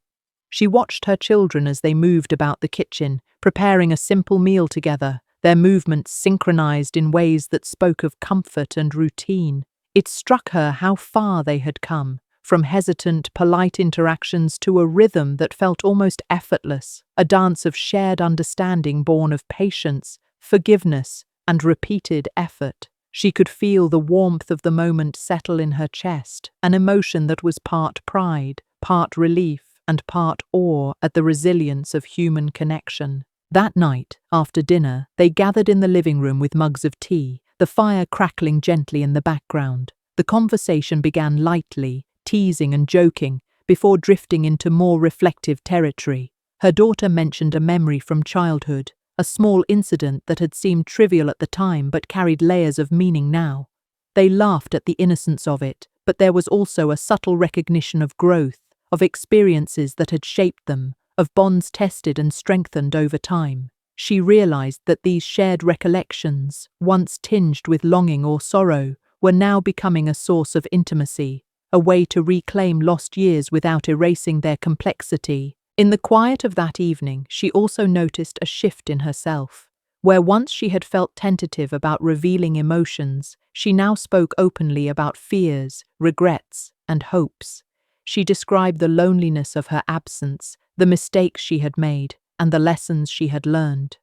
She watched her children as they moved about the kitchen, preparing a simple meal together, their movements synchronized in ways that spoke of comfort and routine. It struck her how far they had come, from hesitant, polite interactions to a rhythm that felt almost effortless, a dance of shared understanding born of patience, forgiveness, and repeated effort. She could feel the warmth of the moment settle in her chest, an emotion that was part pride, part relief, and part awe at the resilience of human connection. That night, after dinner, they gathered in the living room with mugs of tea, the fire crackling gently in the background. The conversation began lightly, teasing and joking, before drifting into more reflective territory. Her daughter mentioned a memory from childhood, a small incident that had seemed trivial at the time but carried layers of meaning now. They laughed at the innocence of it, but there was also a subtle recognition of growth, of experiences that had shaped them, of bonds tested and strengthened over time. She realized that these shared recollections, once tinged with longing or sorrow, were now becoming a source of intimacy, a way to reclaim lost years without erasing their complexity. In the quiet of that evening, she also noticed a shift in herself. Where once she had felt tentative about revealing emotions, she now spoke openly about fears, regrets, and hopes. She described the loneliness of her absence, the mistakes she had made, and the lessons she had learned.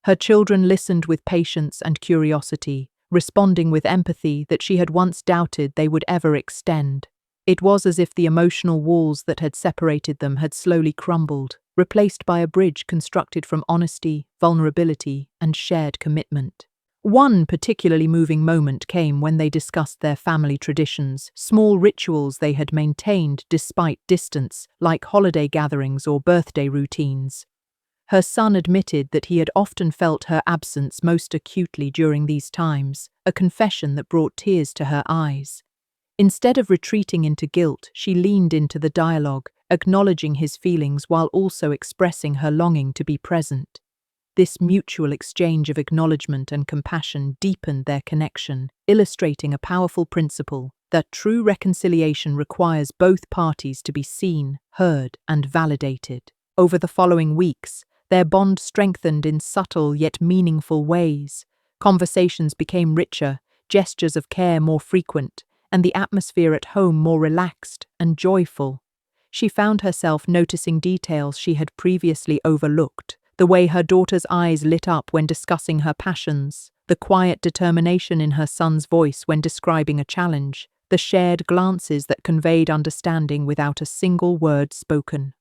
Her children listened with patience and curiosity, responding with empathy that she had once doubted they would ever extend. It was as if the emotional walls that had separated them had slowly crumbled, replaced by a bridge constructed from honesty, vulnerability, and shared commitment. One particularly moving moment came when they discussed their family traditions, small rituals they had maintained despite distance, like holiday gatherings or birthday routines. Her son admitted that he had often felt her absence most acutely during these times, a confession that brought tears to her eyes. Instead of retreating into guilt, she leaned into the dialogue, acknowledging his feelings while also expressing her longing to be present. This mutual exchange of acknowledgement and compassion deepened their connection, illustrating a powerful principle that true reconciliation requires both parties to be seen, heard, and validated. Over the following weeks, their bond strengthened in subtle yet meaningful ways. Conversations became richer, gestures of care more frequent, and the atmosphere at home more relaxed and joyful. She found herself noticing details she had previously overlooked, the way her daughter's eyes lit up when discussing her passions, the quiet determination in her son's voice when describing a challenge, the shared glances that conveyed understanding without a single word spoken.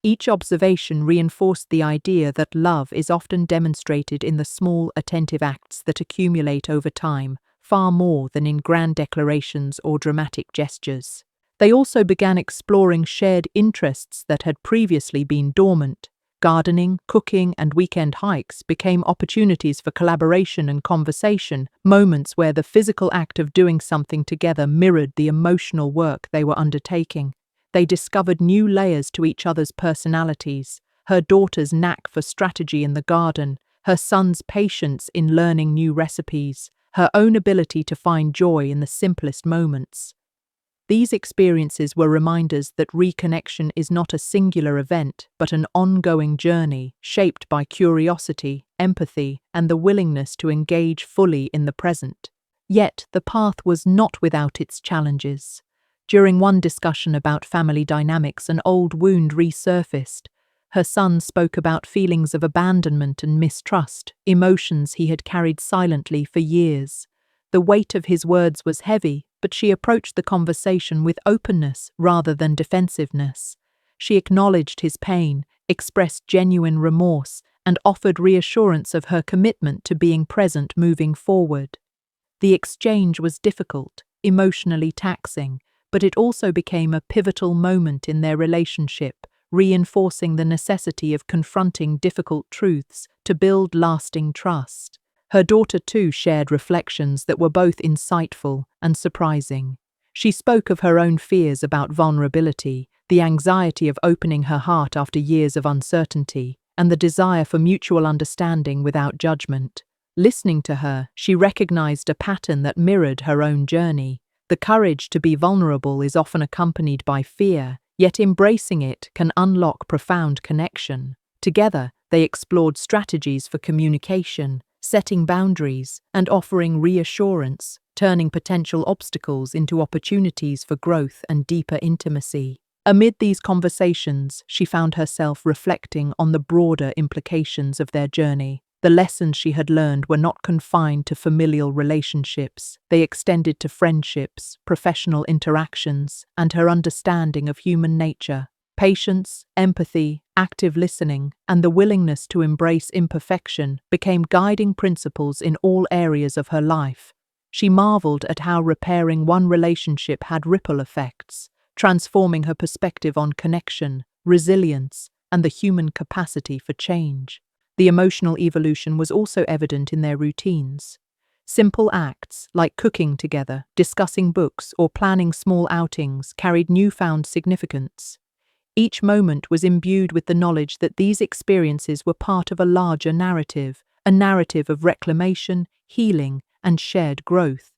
Each observation reinforced the idea that love is often demonstrated in the small, attentive acts that accumulate over time, far more than in grand declarations or dramatic gestures. They also began exploring shared interests that had previously been dormant, Gardening, cooking, and weekend hikes became opportunities for collaboration and conversation, moments where the physical act of doing something together mirrored the emotional work they were undertaking. They discovered new layers to each other's personalities: her daughter's knack for strategy in the garden, her son's patience in learning new recipes, her own ability to find joy in the simplest moments. These experiences were reminders that reconnection is not a singular event, but an ongoing journey shaped by curiosity, empathy, and the willingness to engage fully in the present. Yet, the path was not without its challenges. During one discussion about family dynamics, an old wound resurfaced. Her son spoke about feelings of abandonment and mistrust, emotions he had carried silently for years. The weight of his words was heavy, but she approached the conversation with openness rather than defensiveness. She acknowledged his pain, expressed genuine remorse, and offered reassurance of her commitment to being present moving forward. The exchange was difficult, emotionally taxing, but it also became a pivotal moment in their relationship, reinforcing the necessity of confronting difficult truths to build lasting trust. Her daughter too shared reflections that were both insightful and surprising. She spoke of her own fears about vulnerability, the anxiety of opening her heart after years of uncertainty, and the desire for mutual understanding without judgment. Listening to her, she recognized a pattern that mirrored her own journey. The courage to be vulnerable is often accompanied by fear, yet embracing it can unlock profound connection. Together, they explored strategies for communication, setting boundaries, and offering reassurance, turning potential obstacles into opportunities for growth and deeper intimacy. Amid these conversations, she found herself reflecting on the broader implications of their journey. The lessons she had learned were not confined to familial relationships. They extended to friendships, professional interactions, and her understanding of human nature. Patience, empathy, active listening, and the willingness to embrace imperfection became guiding principles in all areas of her life. She marveled at how repairing one relationship had ripple effects, transforming her perspective on connection, resilience, and the human capacity for change. The emotional evolution was also evident in their routines. Simple acts, like cooking together, discussing books, or planning small outings, carried newfound significance. Each moment was imbued with the knowledge that these experiences were part of a larger narrative, a narrative of reclamation, healing, and shared growth.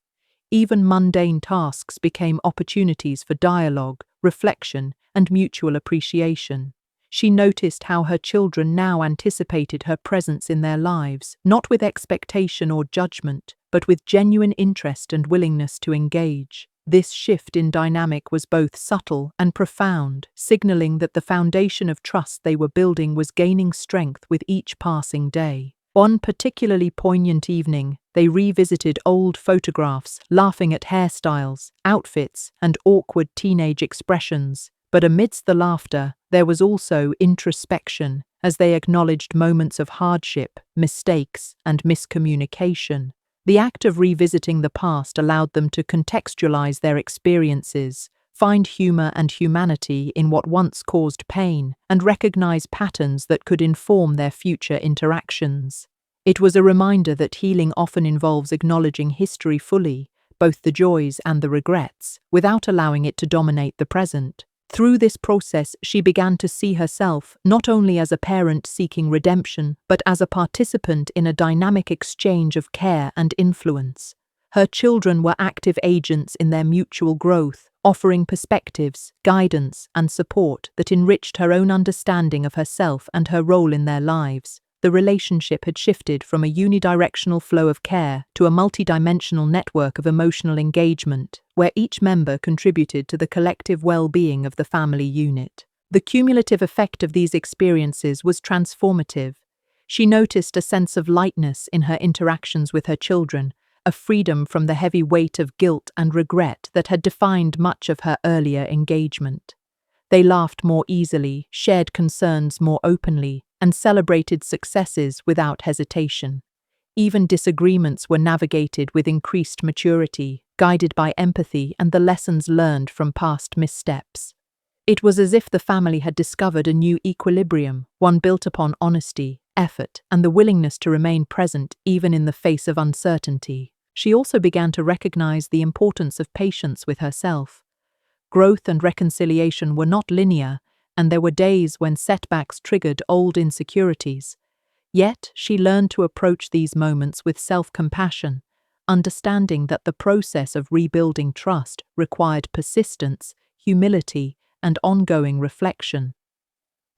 Even mundane tasks became opportunities for dialogue, reflection, and mutual appreciation. She noticed how her children now anticipated her presence in their lives, not with expectation or judgment, but with genuine interest and willingness to engage. This shift in dynamic was both subtle and profound, signaling that the foundation of trust they were building was gaining strength with each passing day. One particularly poignant evening, they revisited old photographs, laughing at hairstyles, outfits, and awkward teenage expressions. But amidst the laughter, there was also introspection, as they acknowledged moments of hardship, mistakes, and miscommunication. The act of revisiting the past allowed them to contextualize their experiences, find humor and humanity in what once caused pain, and recognize patterns that could inform their future interactions. It was a reminder that healing often involves acknowledging history fully, both the joys and the regrets, without allowing it to dominate the present. Through this process, she began to see herself not only as a parent seeking redemption, but as a participant in a dynamic exchange of care and influence. Her children were active agents in their mutual growth, offering perspectives, guidance, and support that enriched her own understanding of herself and her role in their lives. The relationship had shifted from a unidirectional flow of care to a multidimensional network of emotional engagement, where each member contributed to the collective well-being of the family unit. The cumulative effect of these experiences was transformative. She noticed a sense of lightness in her interactions with her children, a freedom from the heavy weight of guilt and regret that had defined much of her earlier engagement. They laughed more easily, shared concerns more openly, and celebrated successes without hesitation. Even disagreements were navigated with increased maturity, guided by empathy and the lessons learned from past missteps. It was as if the family had discovered a new equilibrium, one built upon honesty, effort, and the willingness to remain present even in the face of uncertainty. She also began to recognize the importance of patience with herself. Growth and reconciliation were not linear, and there were days when setbacks triggered old insecurities. Yet she learned to approach these moments with self-compassion, understanding that the process of rebuilding trust required persistence, humility, and ongoing reflection.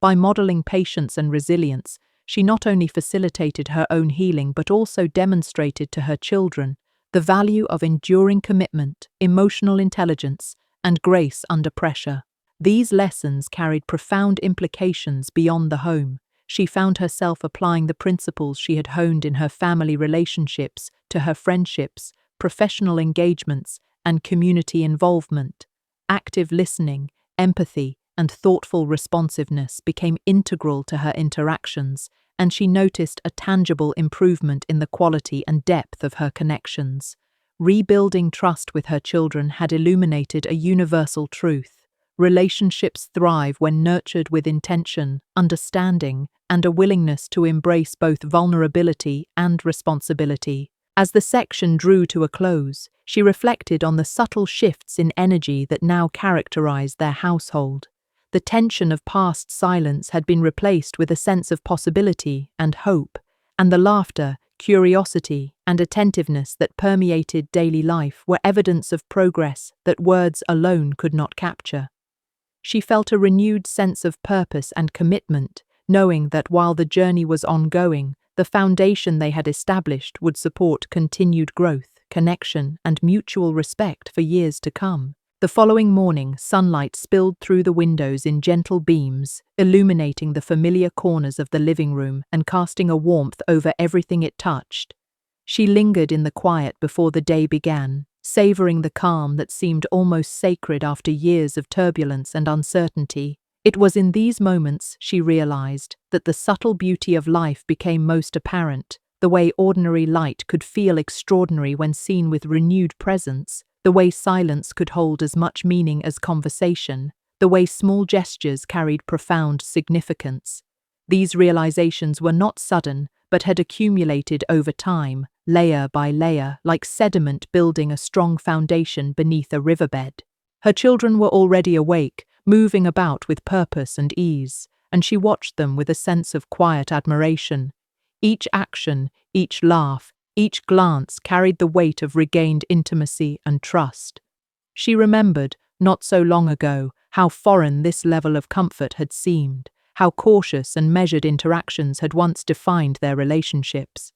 By modeling patience and resilience, she not only facilitated her own healing but also demonstrated to her children the value of enduring commitment, emotional intelligence, and grace under pressure. These lessons carried profound implications beyond the home. She found herself applying the principles she had honed in her family relationships to her friendships, professional engagements, and community involvement. Active listening, empathy, and thoughtful responsiveness became integral to her interactions, and she noticed a tangible improvement in the quality and depth of her connections. Rebuilding trust with her children had illuminated a universal truth. Relationships thrive when nurtured with intention, understanding, and a willingness to embrace both vulnerability and responsibility. As the section drew to a close, she reflected on the subtle shifts in energy that now characterized their household. The tension of past silence had been replaced with a sense of possibility and hope, and the laughter, curiosity, and attentiveness that permeated daily life were evidence of progress that words alone could not capture. She felt a renewed sense of purpose and commitment, knowing that while the journey was ongoing, the foundation they had established would support continued growth, connection, and mutual respect for years to come. The following morning, sunlight spilled through the windows in gentle beams, illuminating the familiar corners of the living room and casting a warmth over everything it touched. She lingered in the quiet before the day began, savoring the calm that seemed almost sacred after years of turbulence and uncertainty. It was in these moments, she realized, that the subtle beauty of life became most apparent, the way ordinary light could feel extraordinary when seen with renewed presence, the way silence could hold as much meaning as conversation, the way small gestures carried profound significance. These realizations were not sudden, but had accumulated over time, layer by layer, like sediment building a strong foundation beneath a riverbed. Her children were already awake, moving about with purpose and ease, and she watched them with a sense of quiet admiration. Each action, each laugh, each glance carried the weight of regained intimacy and trust. She remembered, not so long ago, how foreign this level of comfort had seemed, how cautious and measured interactions had once defined their relationships.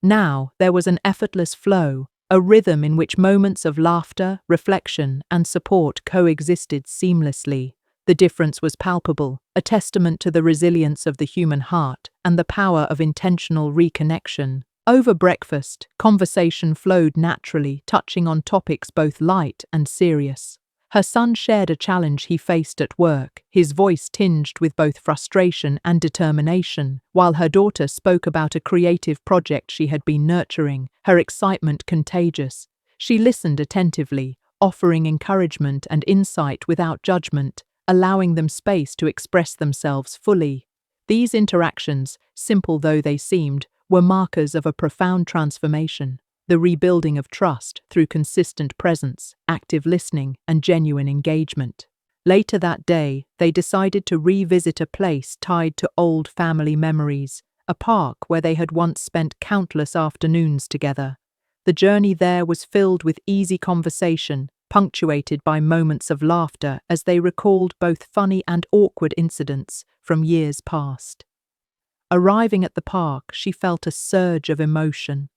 Now there was an effortless flow, a rhythm in which moments of laughter, reflection, and support coexisted seamlessly. The difference was palpable, a testament to the resilience of the human heart and the power of intentional reconnection. Over breakfast, conversation flowed naturally, touching on topics both light and serious. Her son shared a challenge he faced at work, his voice tinged with both frustration and determination, while her daughter spoke about a creative project she had been nurturing, her excitement contagious. She listened attentively, offering encouragement and insight without judgment, allowing them space to express themselves fully. These interactions, simple though they seemed, were markers of a profound transformation, the rebuilding of trust through consistent presence, active listening, and genuine engagement. Later that day, they decided to revisit a place tied to old family memories, a park where they had once spent countless afternoons together. The journey there was filled with easy conversation, punctuated by moments of laughter as they recalled both funny and awkward incidents from years past. Arriving at the park, she felt a surge of emotion.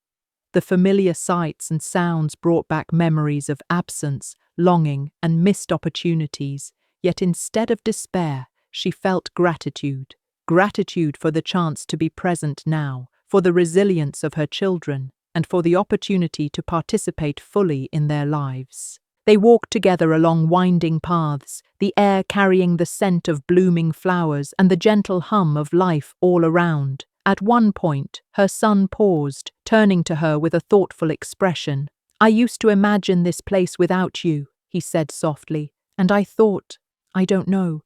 The familiar sights and sounds brought back memories of absence, longing, and missed opportunities, yet instead of despair, she felt gratitude. Gratitude for the chance to be present now, for the resilience of her children, and for the opportunity to participate fully in their lives. They walked together along winding paths, the air carrying the scent of blooming flowers and the gentle hum of life all around. At one point, her son paused, turning to her with a thoughtful expression. "I used to imagine this place without you," he said softly, "and I thought, I don't know.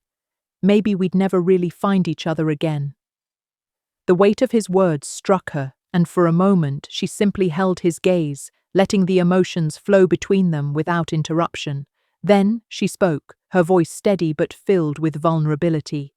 Maybe we'd never really find each other again." The weight of his words struck her, and for a moment she simply held his gaze, letting the emotions flow between them without interruption. Then she spoke, her voice steady but filled with vulnerability.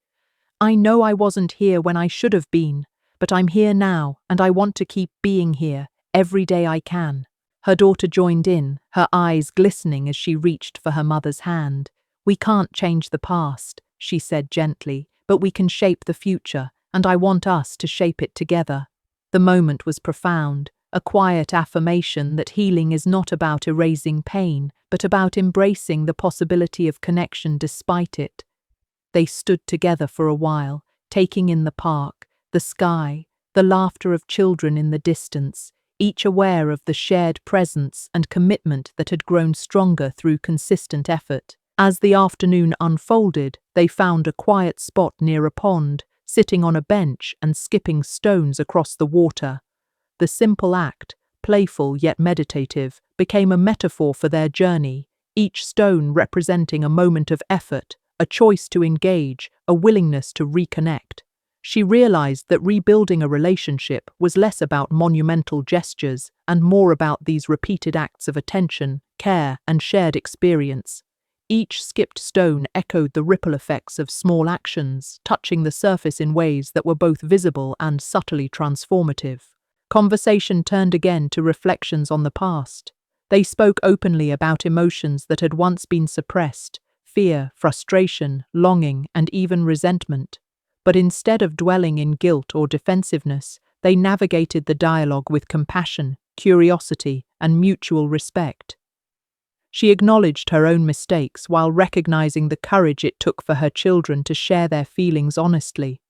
"I know I wasn't here when I should have been, but I'm here now, and I want to keep being here every day I can." Her daughter joined in, her eyes glistening as she reached for her mother's hand. "We can't change the past," she said gently, "but we can shape the future, and I want us to shape it together." The moment was profound, a quiet affirmation that healing is not about erasing pain, but about embracing the possibility of connection despite it. They stood together for a while, taking in the park, the sky, the laughter of children in the distance, each aware of the shared presence and commitment that had grown stronger through consistent effort. As the afternoon unfolded, they found a quiet spot near a pond, sitting on a bench and skipping stones across the water. The simple act, playful yet meditative, became a metaphor for their journey, each stone representing a moment of effort, a choice to engage, a willingness to reconnect. She realized that rebuilding a relationship was less about monumental gestures and more about these repeated acts of attention, care, and shared experience. Each skipped stone echoed the ripple effects of small actions, touching the surface in ways that were both visible and subtly transformative. Conversation turned again to reflections on the past. They spoke openly about emotions that had once been suppressed: fear, frustration, longing, and even resentment. But instead of dwelling in guilt or defensiveness, they navigated the dialogue with compassion, curiosity, and mutual respect. She acknowledged her own mistakes while recognizing the courage it took for her children to share their feelings honestly.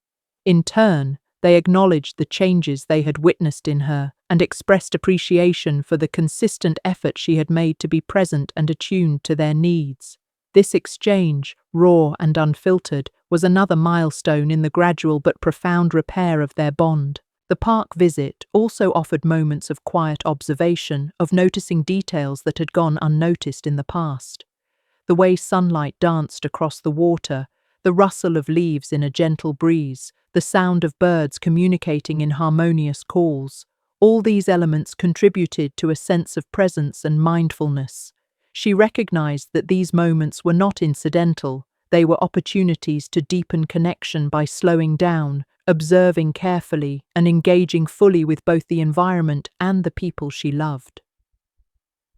In turn, they acknowledged the changes they had witnessed in her and expressed appreciation for the consistent effort she had made to be present and attuned to their needs. This exchange, raw and unfiltered, was another milestone in the gradual but profound repair of their bond. The park visit also offered moments of quiet observation, of noticing details that had gone unnoticed in the past. The way sunlight danced across the water, the rustle of leaves in a gentle breeze, the sound of birds communicating in harmonious calls, all these elements contributed to a sense of presence and mindfulness. She recognized that these moments were not incidental, they were opportunities to deepen connection by slowing down, observing carefully, and engaging fully with both the environment and the people she loved.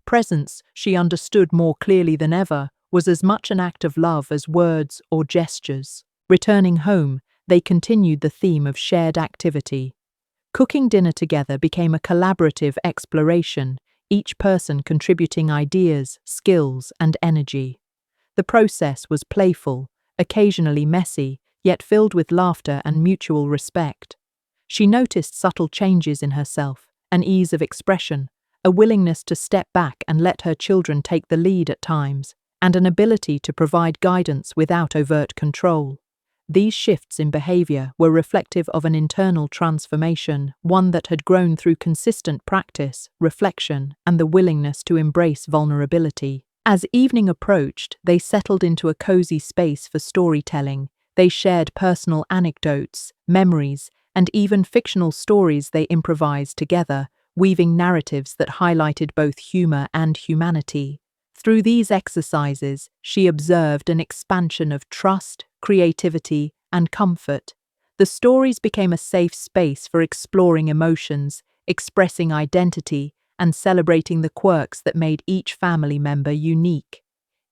Presence, she understood more clearly than ever, was as much an act of love as words or gestures. Returning home, they continued the theme of shared activity. Cooking dinner together became a collaborative exploration, each person contributing ideas, skills, and energy. The process was playful, occasionally messy, yet filled with laughter and mutual respect. She noticed subtle changes in herself, an ease of expression, a willingness to step back and let her children take the lead at times, and an ability to provide guidance without overt control. These shifts in behavior were reflective of an internal transformation, one that had grown through consistent practice, reflection, and the willingness to embrace vulnerability. As evening approached, they settled into a cozy space for storytelling. They shared personal anecdotes, memories, and even fictional stories they improvised together, weaving narratives that highlighted both humor and humanity. Through these exercises, she observed an expansion of trust, creativity, and comfort. The stories became a safe space for exploring emotions, expressing identity, and celebrating the quirks that made each family member unique.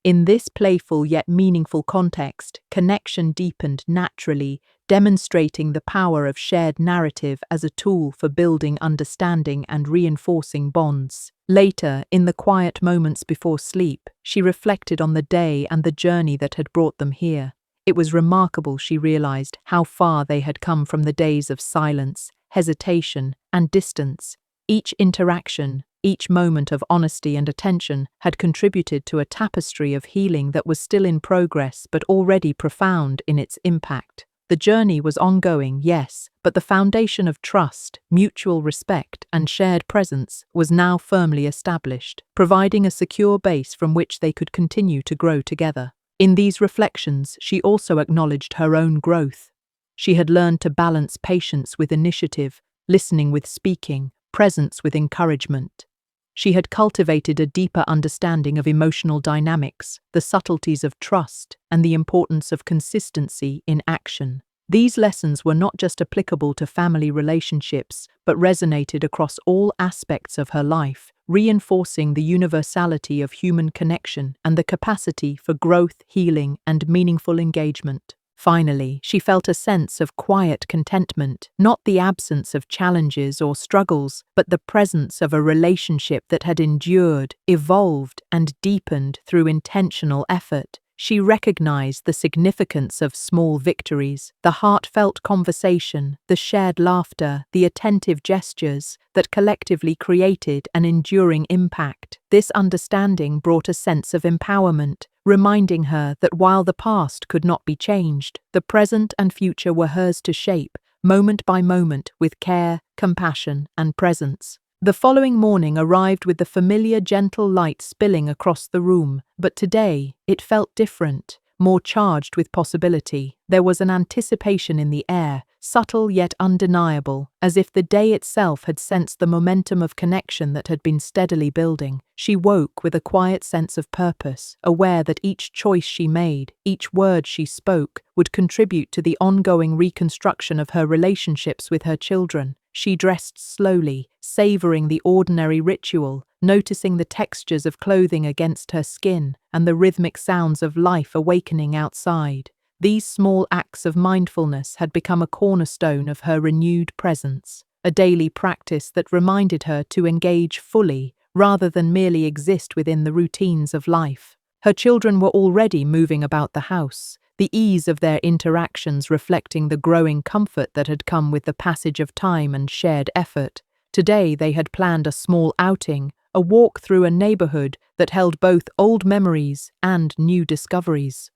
In this playful yet meaningful context, connection deepened naturally, demonstrating the power of shared narrative as a tool for building understanding and reinforcing bonds. Later, in the quiet moments before sleep, she reflected on the day and the journey that had brought them here. It was remarkable, she realized, how far they had come from the days of silence, hesitation, and distance. Each interaction, each moment of honesty and attention had contributed to a tapestry of healing that was still in progress but already profound in its impact. The journey was ongoing, yes, but the foundation of trust, mutual respect, and shared presence was now firmly established, providing a secure base from which they could continue to grow together. In these reflections, she also acknowledged her own growth. She had learned to balance patience with initiative, listening with speaking, presence with encouragement. She had cultivated a deeper understanding of emotional dynamics, the subtleties of trust, and the importance of consistency in action. These lessons were not just applicable to family relationships, but resonated across all aspects of her life, reinforcing the universality of human connection and the capacity for growth, healing, and meaningful engagement. Finally, she felt a sense of quiet contentment, not the absence of challenges or struggles, but the presence of a relationship that had endured, evolved, and deepened through intentional effort. She recognized the significance of small victories, the heartfelt conversation, the shared laughter, the attentive gestures that collectively created an enduring impact. This understanding brought a sense of empowerment, reminding her that while the past could not be changed, the present and future were hers to shape, moment by moment, with care, compassion, and presence. The following morning arrived with the familiar gentle light spilling across the room, but today it felt different, more charged with possibility. There was an anticipation in the air, subtle yet undeniable, as if the day itself had sensed the momentum of connection that had been steadily building. She woke with a quiet sense of purpose, aware that each choice she made, each word she spoke, would contribute to the ongoing reconstruction of her relationships with her children. She dressed slowly, savoring the ordinary ritual, noticing the textures of clothing against her skin and the rhythmic sounds of life awakening outside. These small acts of mindfulness had become a cornerstone of her renewed presence, a daily practice that reminded her to engage fully rather than merely exist within the routines of life. Her children were already moving about the house, the ease of their interactions reflecting the growing comfort that had come with the passage of time and shared effort. Today they had planned a small outing, a walk through a neighborhood that held both old memories and new discoveries.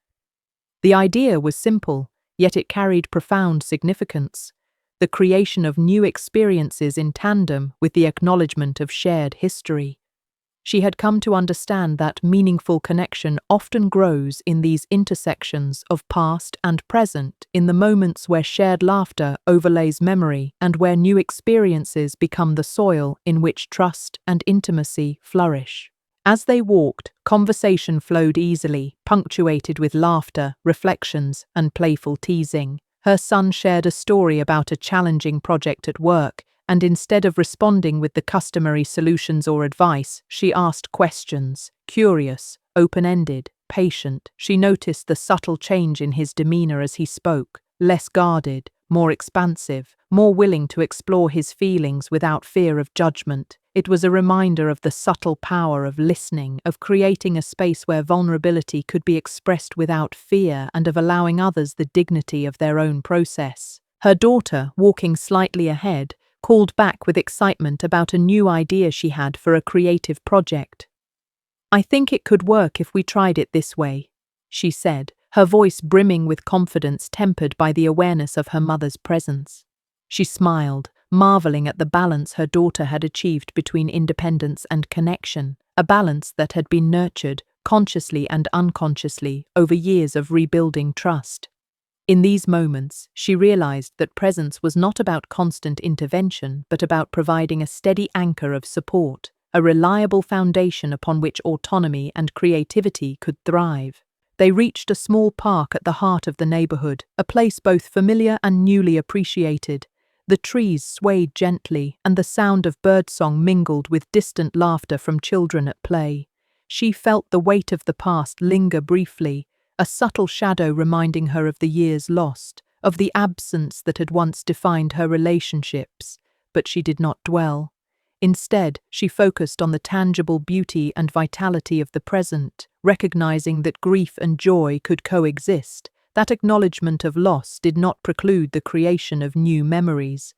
The idea was simple, yet it carried profound significance: the creation of new experiences in tandem with the acknowledgement of shared history. She had come to understand that meaningful connection often grows in these intersections of past and present, in the moments where shared laughter overlays memory and where new experiences become the soil in which trust and intimacy flourish. As they walked, conversation flowed easily, punctuated with laughter, reflections, and playful teasing. Her son shared a story about a challenging project at work, and instead of responding with the customary solutions or advice, she asked questions, curious, open-ended, patient. She noticed the subtle change in his demeanor as he spoke, less guarded, more expansive, more willing to explore his feelings without fear of judgment. It was a reminder of the subtle power of listening, of creating a space where vulnerability could be expressed without fear, and of allowing others the dignity of their own process. Her daughter, walking slightly ahead, called back with excitement about a new idea she had for a creative project. "I think it could work if we tried it this way," she said, her voice brimming with confidence tempered by the awareness of her mother's presence. She smiled, marveling at the balance her daughter had achieved between independence and connection, a balance that had been nurtured, consciously and unconsciously, over years of rebuilding trust. In these moments, she realized that presence was not about constant intervention, but about providing a steady anchor of support, a reliable foundation upon which autonomy and creativity could thrive. They reached a small park at the heart of the neighborhood, a place both familiar and newly appreciated. The trees swayed gently, and the sound of birdsong mingled with distant laughter from children at play. She felt the weight of the past linger briefly, a subtle shadow reminding her of the years lost, of the absence that had once defined her relationships, but she did not dwell. Instead, she focused on the tangible beauty and vitality of the present, recognizing that grief and joy could coexist. That acknowledgement of loss did not preclude the creation of new memories.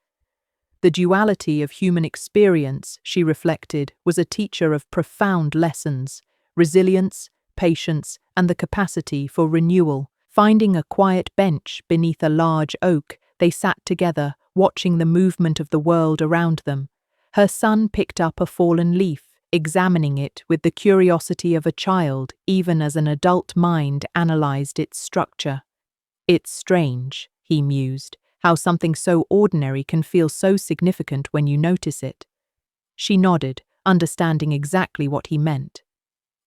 The duality of human experience, she reflected, was a teacher of profound lessons: resilience, patience, and the capacity for renewal. Finding a quiet bench beneath a large oak, they sat together, watching the movement of the world around them. Her son picked up a fallen leaf, examining it with the curiosity of a child, even as an adult mind analyzed its structure. It's strange, he mused, how something so ordinary can feel so significant when you notice it. She nodded, understanding exactly what he meant.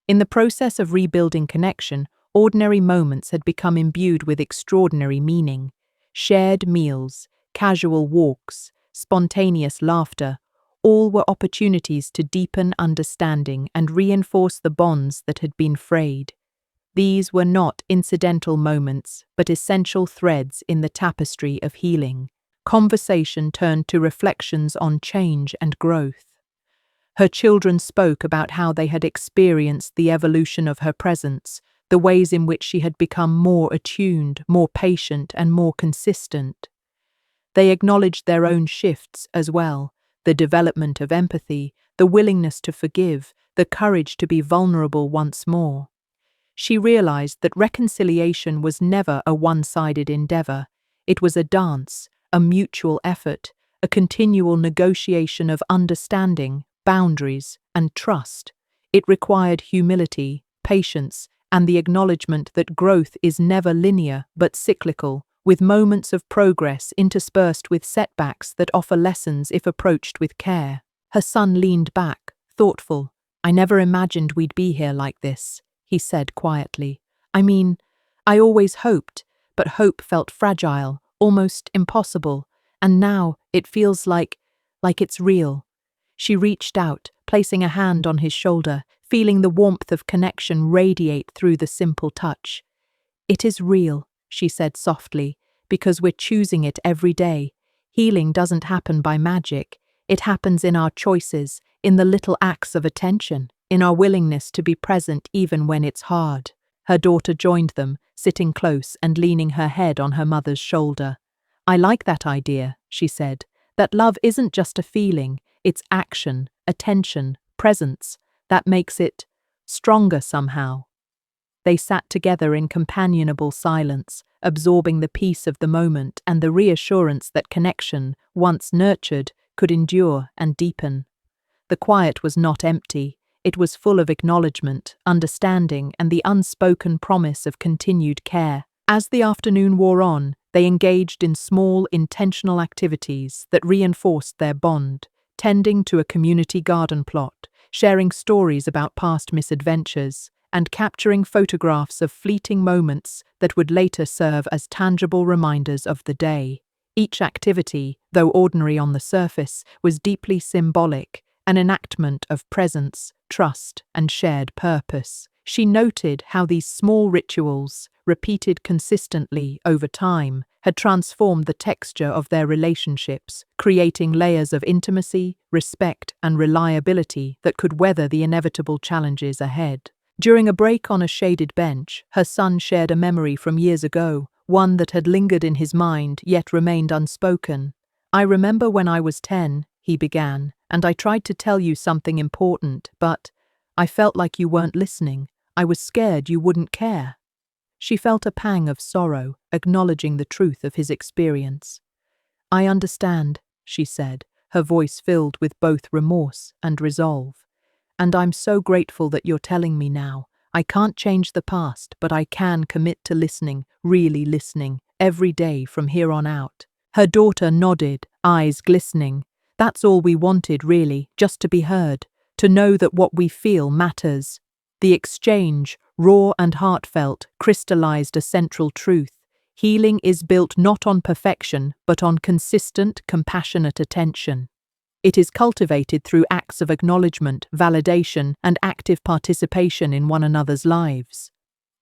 In the process of rebuilding connection, ordinary moments had become imbued with extraordinary meaning. Shared meals, casual walks, spontaneous laughter, all were opportunities to deepen understanding and reinforce the bonds that had been frayed. These were not incidental moments, but essential threads in the tapestry of healing. Conversation turned to reflections on change and growth. Her children spoke about how they had experienced the evolution of her presence, the ways in which she had become more attuned, more patient, and more consistent. They acknowledged their own shifts as well, the development of empathy, the willingness to forgive, the courage to be vulnerable once more. She realized that reconciliation was never a one-sided endeavor. It was a dance, a mutual effort, a continual negotiation of understanding, boundaries, and trust. It required humility, patience, and the acknowledgement that growth is never linear but cyclical, with moments of progress interspersed with setbacks that offer lessons if approached with care. Her son leaned back, thoughtful. "I never imagined we'd be here like this," he said quietly. I always hoped, but hope felt fragile, almost impossible, and now it feels like it's real." She reached out, placing a hand on his shoulder, feeling the warmth of connection radiate through the simple touch. "It is real," she said softly, "because we're choosing it every day. Healing doesn't happen by magic. It happens in our choices, in the little acts of attention, in our willingness to be present even when it's hard." Her daughter joined them, sitting close and leaning her head on her mother's shoulder. "I like that idea," she said, "that love isn't just a feeling, it's action, attention, presence, that makes it stronger somehow." They sat together in companionable silence, absorbing the peace of the moment and the reassurance that connection, once nurtured, could endure and deepen. The quiet was not empty. It was full of acknowledgement, understanding, and the unspoken promise of continued care. As the afternoon wore on, they engaged in small, intentional activities that reinforced their bond, tending to a community garden plot, sharing stories about past misadventures, and capturing photographs of fleeting moments that would later serve as tangible reminders of the day. Each activity, though ordinary on the surface, was deeply symbolic, an enactment of presence, trust, and shared purpose. She noted how these small rituals, repeated consistently over time, had transformed the texture of their relationships, creating layers of intimacy, respect, and reliability that could weather the inevitable challenges ahead. During a break on a shaded bench, her son shared a memory from years ago, one that had lingered in his mind yet remained unspoken. "I remember when I was 10, he began, "and I tried to tell you something important, but I felt like you weren't listening. I was scared you wouldn't care." She felt a pang of sorrow, acknowledging the truth of his experience. "I understand," she said, her voice filled with both remorse and resolve. "And I'm so grateful that you're telling me now. I can't change the past, but I can commit to listening, really listening, every day from here on out." Her daughter nodded, eyes glistening. "That's all we wanted, really, just to be heard, to know that what we feel matters." The exchange, raw and heartfelt, crystallized a central truth. Healing is built not on perfection, but on consistent, compassionate attention. It is cultivated through acts of acknowledgement, validation, and active participation in one another's lives.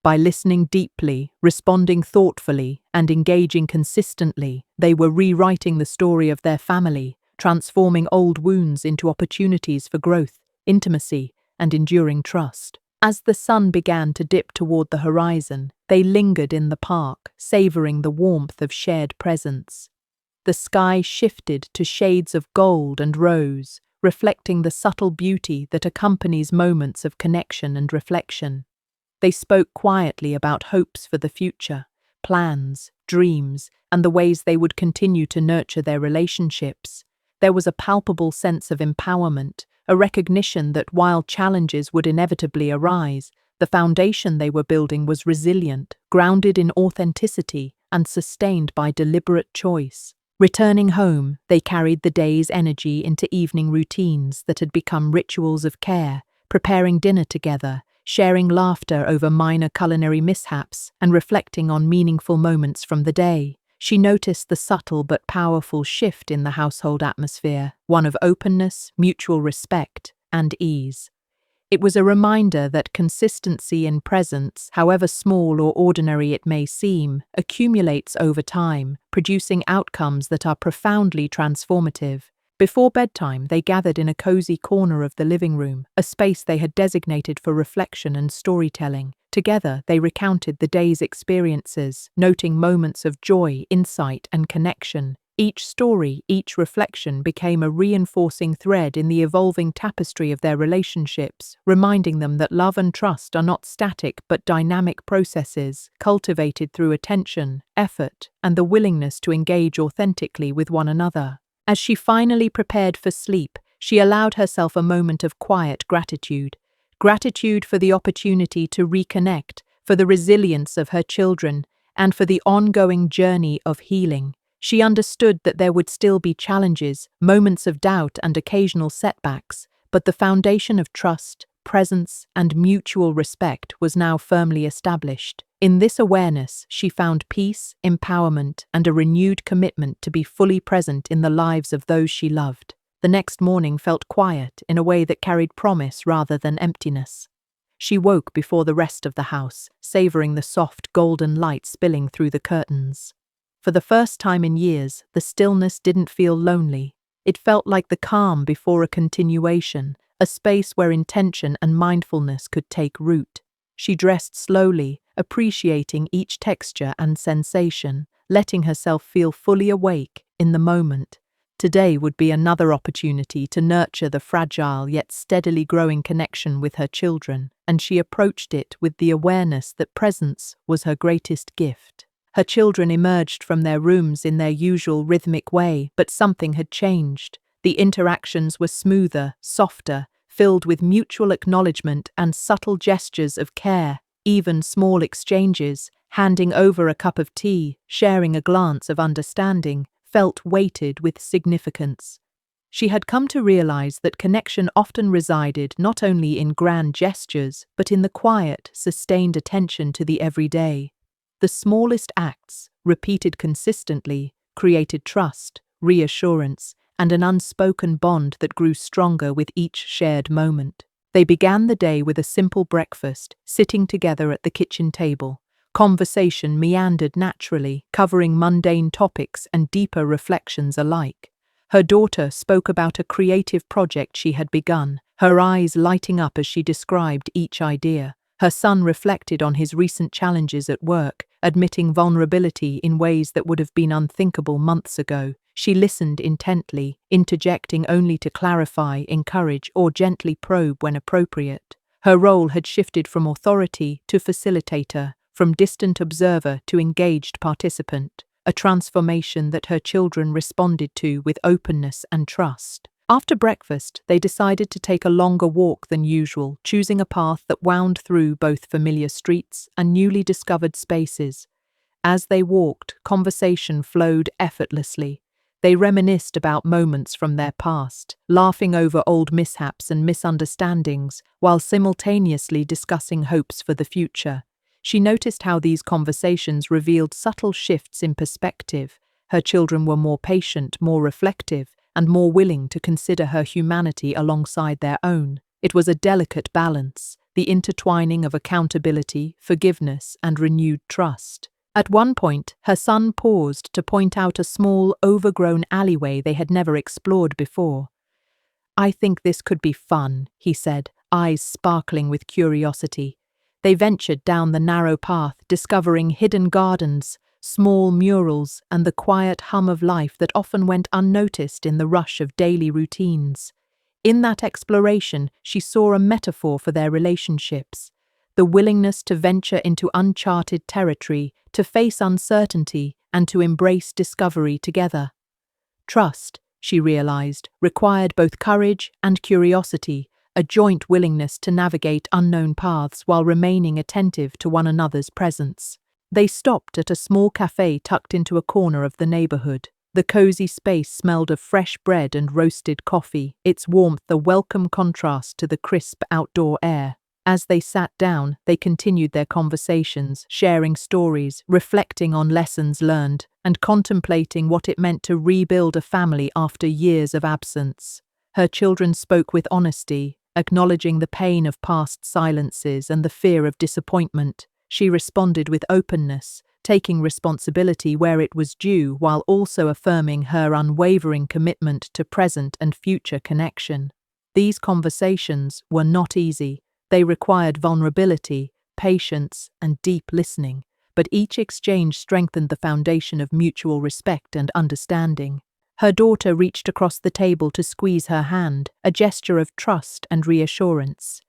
By listening deeply, responding thoughtfully, and engaging consistently, they were rewriting the story of their family, transforming old wounds into opportunities for growth, intimacy, and enduring trust. As the sun began to dip toward the horizon, they lingered in the park, savoring the warmth of shared presence. The sky shifted to shades of gold and rose, reflecting the subtle beauty that accompanies moments of connection and reflection. They spoke quietly about hopes for the future, plans, dreams, and the ways they would continue to nurture their relationships. There was a palpable sense of empowerment, a recognition that while challenges would inevitably arise, the foundation they were building was resilient, grounded in authenticity, and sustained by deliberate choice. Returning home, they carried the day's energy into evening routines that had become rituals of care, preparing dinner together, sharing laughter over minor culinary mishaps, and reflecting on meaningful moments from the day. She noticed the subtle but powerful shift in the household atmosphere, one of openness, mutual respect, and ease. It was a reminder that consistency in presence, however small or ordinary it may seem, accumulates over time, producing outcomes that are profoundly transformative. Before bedtime, they gathered in a cozy corner of the living room, a space they had designated for reflection and storytelling. Together, they recounted the day's experiences, noting moments of joy, insight, and connection. Each story, each reflection became a reinforcing thread in the evolving tapestry of their relationships, reminding them that love and trust are not static but dynamic processes, cultivated through attention, effort, and the willingness to engage authentically with one another. As she finally prepared for sleep, she allowed herself a moment of quiet gratitude. Gratitude for the opportunity to reconnect, for the resilience of her children, and for the ongoing journey of healing. She understood that there would still be challenges, moments of doubt, and occasional setbacks, but the foundation of trust, presence, and mutual respect was now firmly established. In this awareness, she found peace, empowerment, and a renewed commitment to be fully present in the lives of those she loved. The next morning felt quiet in a way that carried promise rather than emptiness. She woke before the rest of the house, savoring the soft golden light spilling through the curtains. For the first time in years, the stillness didn't feel lonely. It felt like the calm before a continuation, a space where intention and mindfulness could take root. She dressed slowly, appreciating each texture and sensation, letting herself feel fully awake in the moment. Today would be another opportunity to nurture the fragile yet steadily growing connection with her children, and she approached it with the awareness that presence was her greatest gift. Her children emerged from their rooms in their usual rhythmic way, but something had changed. The interactions were smoother, softer, filled with mutual acknowledgement and subtle gestures of care. Even small exchanges, handing over a cup of tea, sharing a glance of understanding, felt weighted with significance. She had come to realize that connection often resided not only in grand gestures, but in the quiet, sustained attention to the everyday. The smallest acts, repeated consistently, created trust, reassurance, and an unspoken bond that grew stronger with each shared moment. They began the day with a simple breakfast, sitting together at the kitchen table. Conversation meandered naturally, covering mundane topics and deeper reflections alike. Her daughter spoke about a creative project she had begun, her eyes lighting up as she described each idea. Her son reflected on his recent challenges at work, admitting vulnerability in ways that would have been unthinkable months ago. She listened intently, interjecting only to clarify, encourage, or gently probe when appropriate. Her role had shifted from authority to facilitator, from distant observer to engaged participant, a transformation that her children responded to with openness and trust. After breakfast, they decided to take a longer walk than usual, choosing a path that wound through both familiar streets and newly discovered spaces. As they walked, conversation flowed effortlessly. They reminisced about moments from their past, laughing over old mishaps and misunderstandings, while simultaneously discussing hopes for the future. She noticed how these conversations revealed subtle shifts in perspective. Her children were more patient, more reflective, and more willing to consider her humanity alongside their own. It was a delicate balance, the intertwining of accountability, forgiveness, and renewed trust. At one point, her son paused to point out a small, overgrown alleyway they had never explored before. "I think this could be fun," he said, eyes sparkling with curiosity. They ventured down the narrow path, discovering hidden gardens, small murals, and the quiet hum of life that often went unnoticed in the rush of daily routines. In that exploration, she saw a metaphor for their relationships, the willingness to venture into uncharted territory, to face uncertainty, and to embrace discovery together. Trust, she realized, required both courage and curiosity, a joint willingness to navigate unknown paths while remaining attentive to one another's presence. They stopped at a small cafe tucked into a corner of the neighborhood. The cozy space smelled of fresh bread and roasted coffee, its warmth a welcome contrast to the crisp outdoor air. As they sat down, they continued their conversations, sharing stories, reflecting on lessons learned, and contemplating what it meant to rebuild a family after years of absence. Her children spoke with honesty, acknowledging the pain of past silences and the fear of disappointment. She responded with openness, taking responsibility where it was due while also affirming her unwavering commitment to present and future connection. These conversations were not easy. They required vulnerability, patience, and deep listening, but each exchange strengthened the foundation of mutual respect and understanding. Her daughter reached across the table to squeeze her hand, a gesture of trust and reassurance.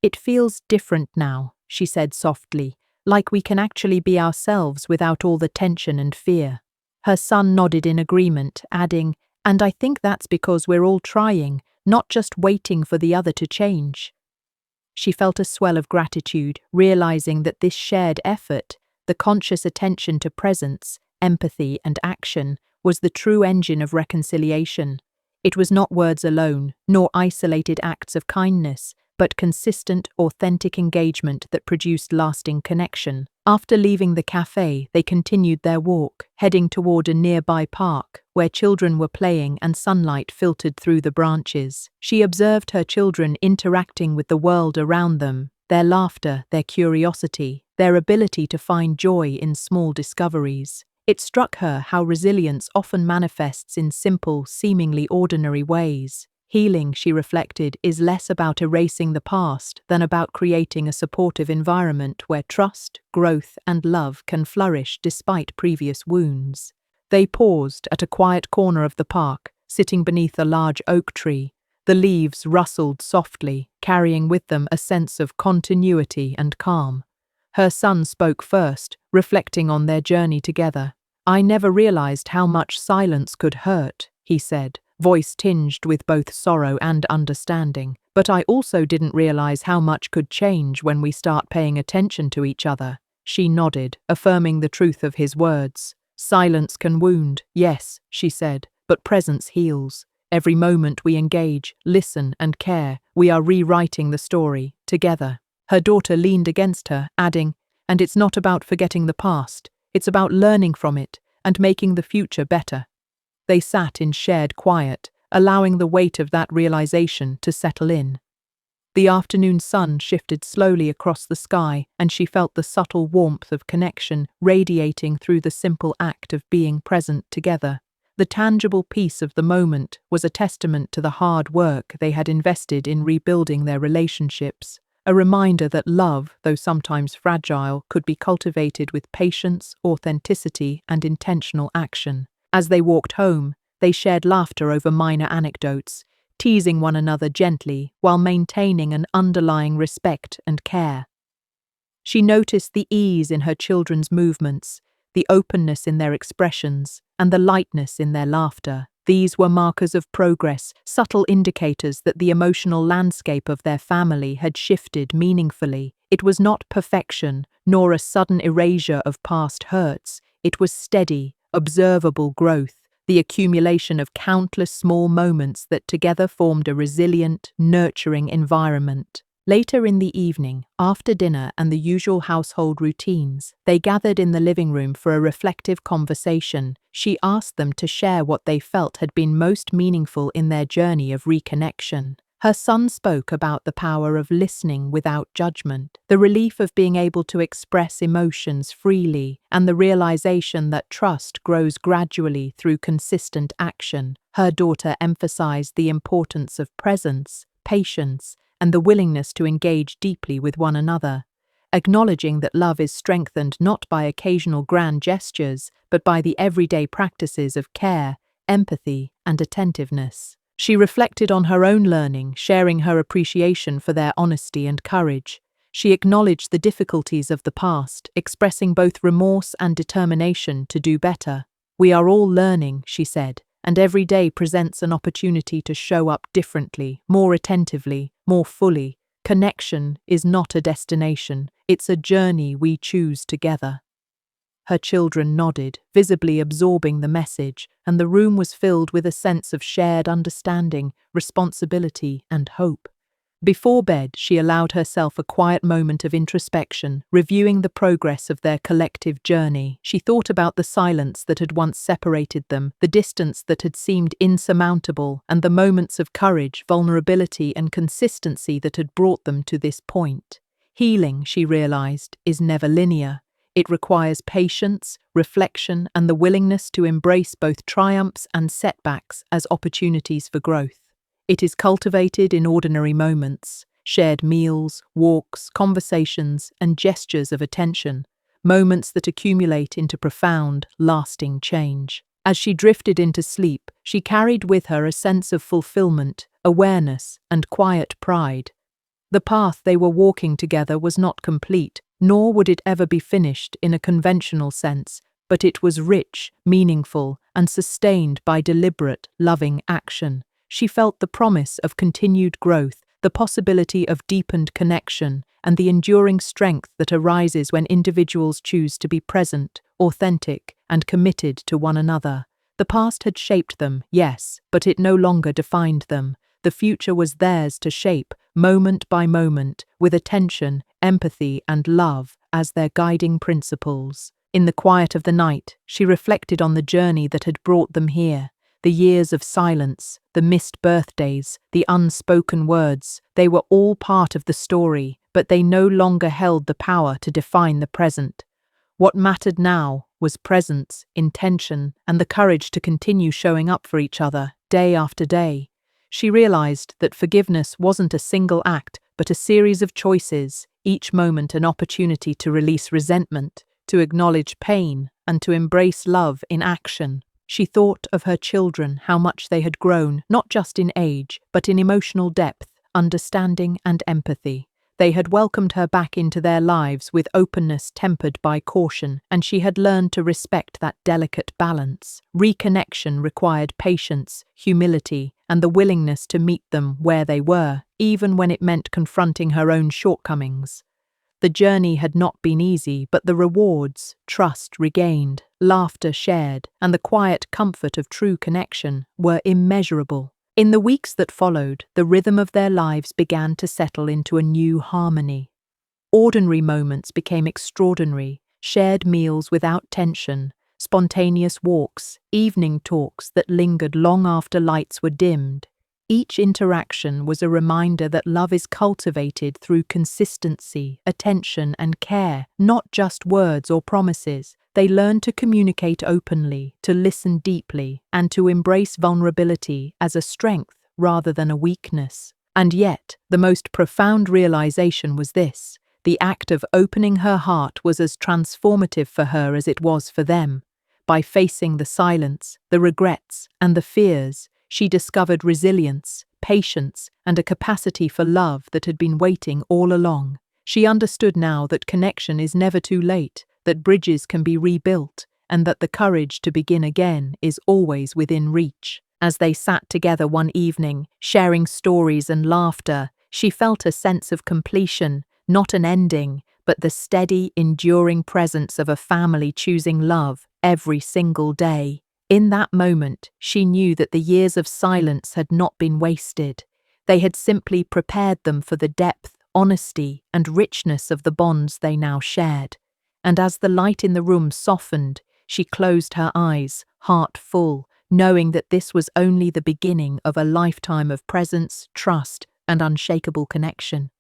"It feels different now," she said softly, "like we can actually be ourselves without all the tension and fear." Her son nodded in agreement, adding, "And I think that's because we're all trying, not just waiting for the other to change." She felt a swell of gratitude, realizing that this shared effort, the conscious attention to presence, empathy, and action, was the true engine of reconciliation. It was not words alone, nor isolated acts of kindness, but consistent, authentic engagement that produced lasting connection. After leaving the cafe, they continued their walk, heading toward a nearby park, where children were playing and sunlight filtered through the branches. She observed her children interacting with the world around them, their laughter, their curiosity, their ability to find joy in small discoveries. It struck her how resilience often manifests in simple, seemingly ordinary ways. Healing, she reflected, is less about erasing the past than about creating a supportive environment where trust, growth, and love can flourish despite previous wounds. They paused at a quiet corner of the park, sitting beneath a large oak tree. The leaves rustled softly, carrying with them a sense of continuity and calm. Her son spoke first, reflecting on their journey together. "I never realized how much silence could hurt," he said, voice tinged with both sorrow and understanding. "But I also didn't realize how much could change when we start paying attention to each other." She nodded, affirming the truth of his words. "Silence can wound, yes," she said, "but presence heals. Every moment we engage, listen, and care, we are rewriting the story, together." Her daughter leaned against her, adding, "And it's not about forgetting the past, it's about learning from it and making the future better." They sat in shared quiet, allowing the weight of that realization to settle in. The afternoon sun shifted slowly across the sky, and she felt the subtle warmth of connection radiating through the simple act of being present together. The tangible peace of the moment was a testament to the hard work they had invested in rebuilding their relationships, a reminder that love, though sometimes fragile, could be cultivated with patience, authenticity, and intentional action. As they walked home, they shared laughter over minor anecdotes, teasing one another gently while maintaining an underlying respect and care. She noticed the ease in her children's movements, the openness in their expressions, and the lightness in their laughter. These were markers of progress, subtle indicators that the emotional landscape of their family had shifted meaningfully. It was not perfection, nor a sudden erasure of past hurts. It was steady, observable growth, the accumulation of countless small moments that together formed a resilient, nurturing environment. Later in the evening, after dinner and the usual household routines, they gathered in the living room for a reflective conversation. She asked them to share what they felt had been most meaningful in their journey of reconnection. Her son spoke about the power of listening without judgment, the relief of being able to express emotions freely, and the realization that trust grows gradually through consistent action. Her daughter emphasized the importance of presence, patience, and the willingness to engage deeply with one another, acknowledging that love is strengthened not by occasional grand gestures, but by the everyday practices of care, empathy, and attentiveness. She reflected on her own learning, sharing her appreciation for their honesty and courage. She acknowledged the difficulties of the past, expressing both remorse and determination to do better. "We are all learning," she said, and every day presents an opportunity to show up differently, more attentively, more fully. Connection is not a destination, it's a journey we choose together. Her children nodded, visibly absorbing the message, and the room was filled with a sense of shared understanding, responsibility, and hope. Before bed, she allowed herself a quiet moment of introspection, reviewing the progress of their collective journey. She thought about the silence that had once separated them, the distance that had seemed insurmountable, and the moments of courage, vulnerability, and consistency that had brought them to this point. Healing, she realized, is never linear. It requires patience, reflection, and the willingness to embrace both triumphs and setbacks as opportunities for growth. It is cultivated in ordinary moments, shared meals, walks, conversations, and gestures of attention, moments that accumulate into profound, lasting change. As she drifted into sleep, she carried with her a sense of fulfillment, awareness, and quiet pride. The path they were walking together was not complete, nor would it ever be finished in a conventional sense, but it was rich, meaningful, and sustained by deliberate, loving action. She felt the promise of continued growth, the possibility of deepened connection, and the enduring strength that arises when individuals choose to be present, authentic, and committed to one another. The past had shaped them, yes, but it no longer defined them. The future was theirs to shape, moment by moment, with attention, empathy, and love as their guiding principles. In the quiet of the night, she reflected on the journey that had brought them here. The years of silence, the missed birthdays, the unspoken words, they were all part of the story, but they no longer held the power to define the present. What mattered now was presence, intention, and the courage to continue showing up for each other, day after day. She realized that forgiveness wasn't a single act, but a series of choices, each moment an opportunity to release resentment, to acknowledge pain, and to embrace love in action. She thought of her children, how much they had grown, not just in age, but in emotional depth, understanding, and empathy. They had welcomed her back into their lives with openness tempered by caution, and she had learned to respect that delicate balance. Reconnection required patience, humility, and the willingness to meet them where they were, even when it meant confronting her own shortcomings. The journey had not been easy, but the rewards, trust regained, laughter shared, and the quiet comfort of true connection were immeasurable. In the weeks that followed, the rhythm of their lives began to settle into a new harmony. Ordinary moments became extraordinary, shared meals without tension, spontaneous walks, evening talks that lingered long after lights were dimmed. Each interaction was a reminder that love is cultivated through consistency, attention, and care, not just words or promises. They learned to communicate openly, to listen deeply, and to embrace vulnerability as a strength rather than a weakness. And yet, the most profound realization was this: the act of opening her heart was as transformative for her as it was for them. By facing the silence, the regrets, and the fears, she discovered resilience, patience, and a capacity for love that had been waiting all along. She understood now that connection is never too late, that bridges can be rebuilt, and that the courage to begin again is always within reach. As they sat together one evening, sharing stories and laughter, she felt a sense of completion, not an ending, but the steady, enduring presence of a family choosing love every single day. In that moment, she knew that the years of silence had not been wasted. They had simply prepared them for the depth, honesty, and richness of the bonds they now shared. And as the light in the room softened, she closed her eyes, heart full, knowing that this was only the beginning of a lifetime of presence, trust, and unshakable connection.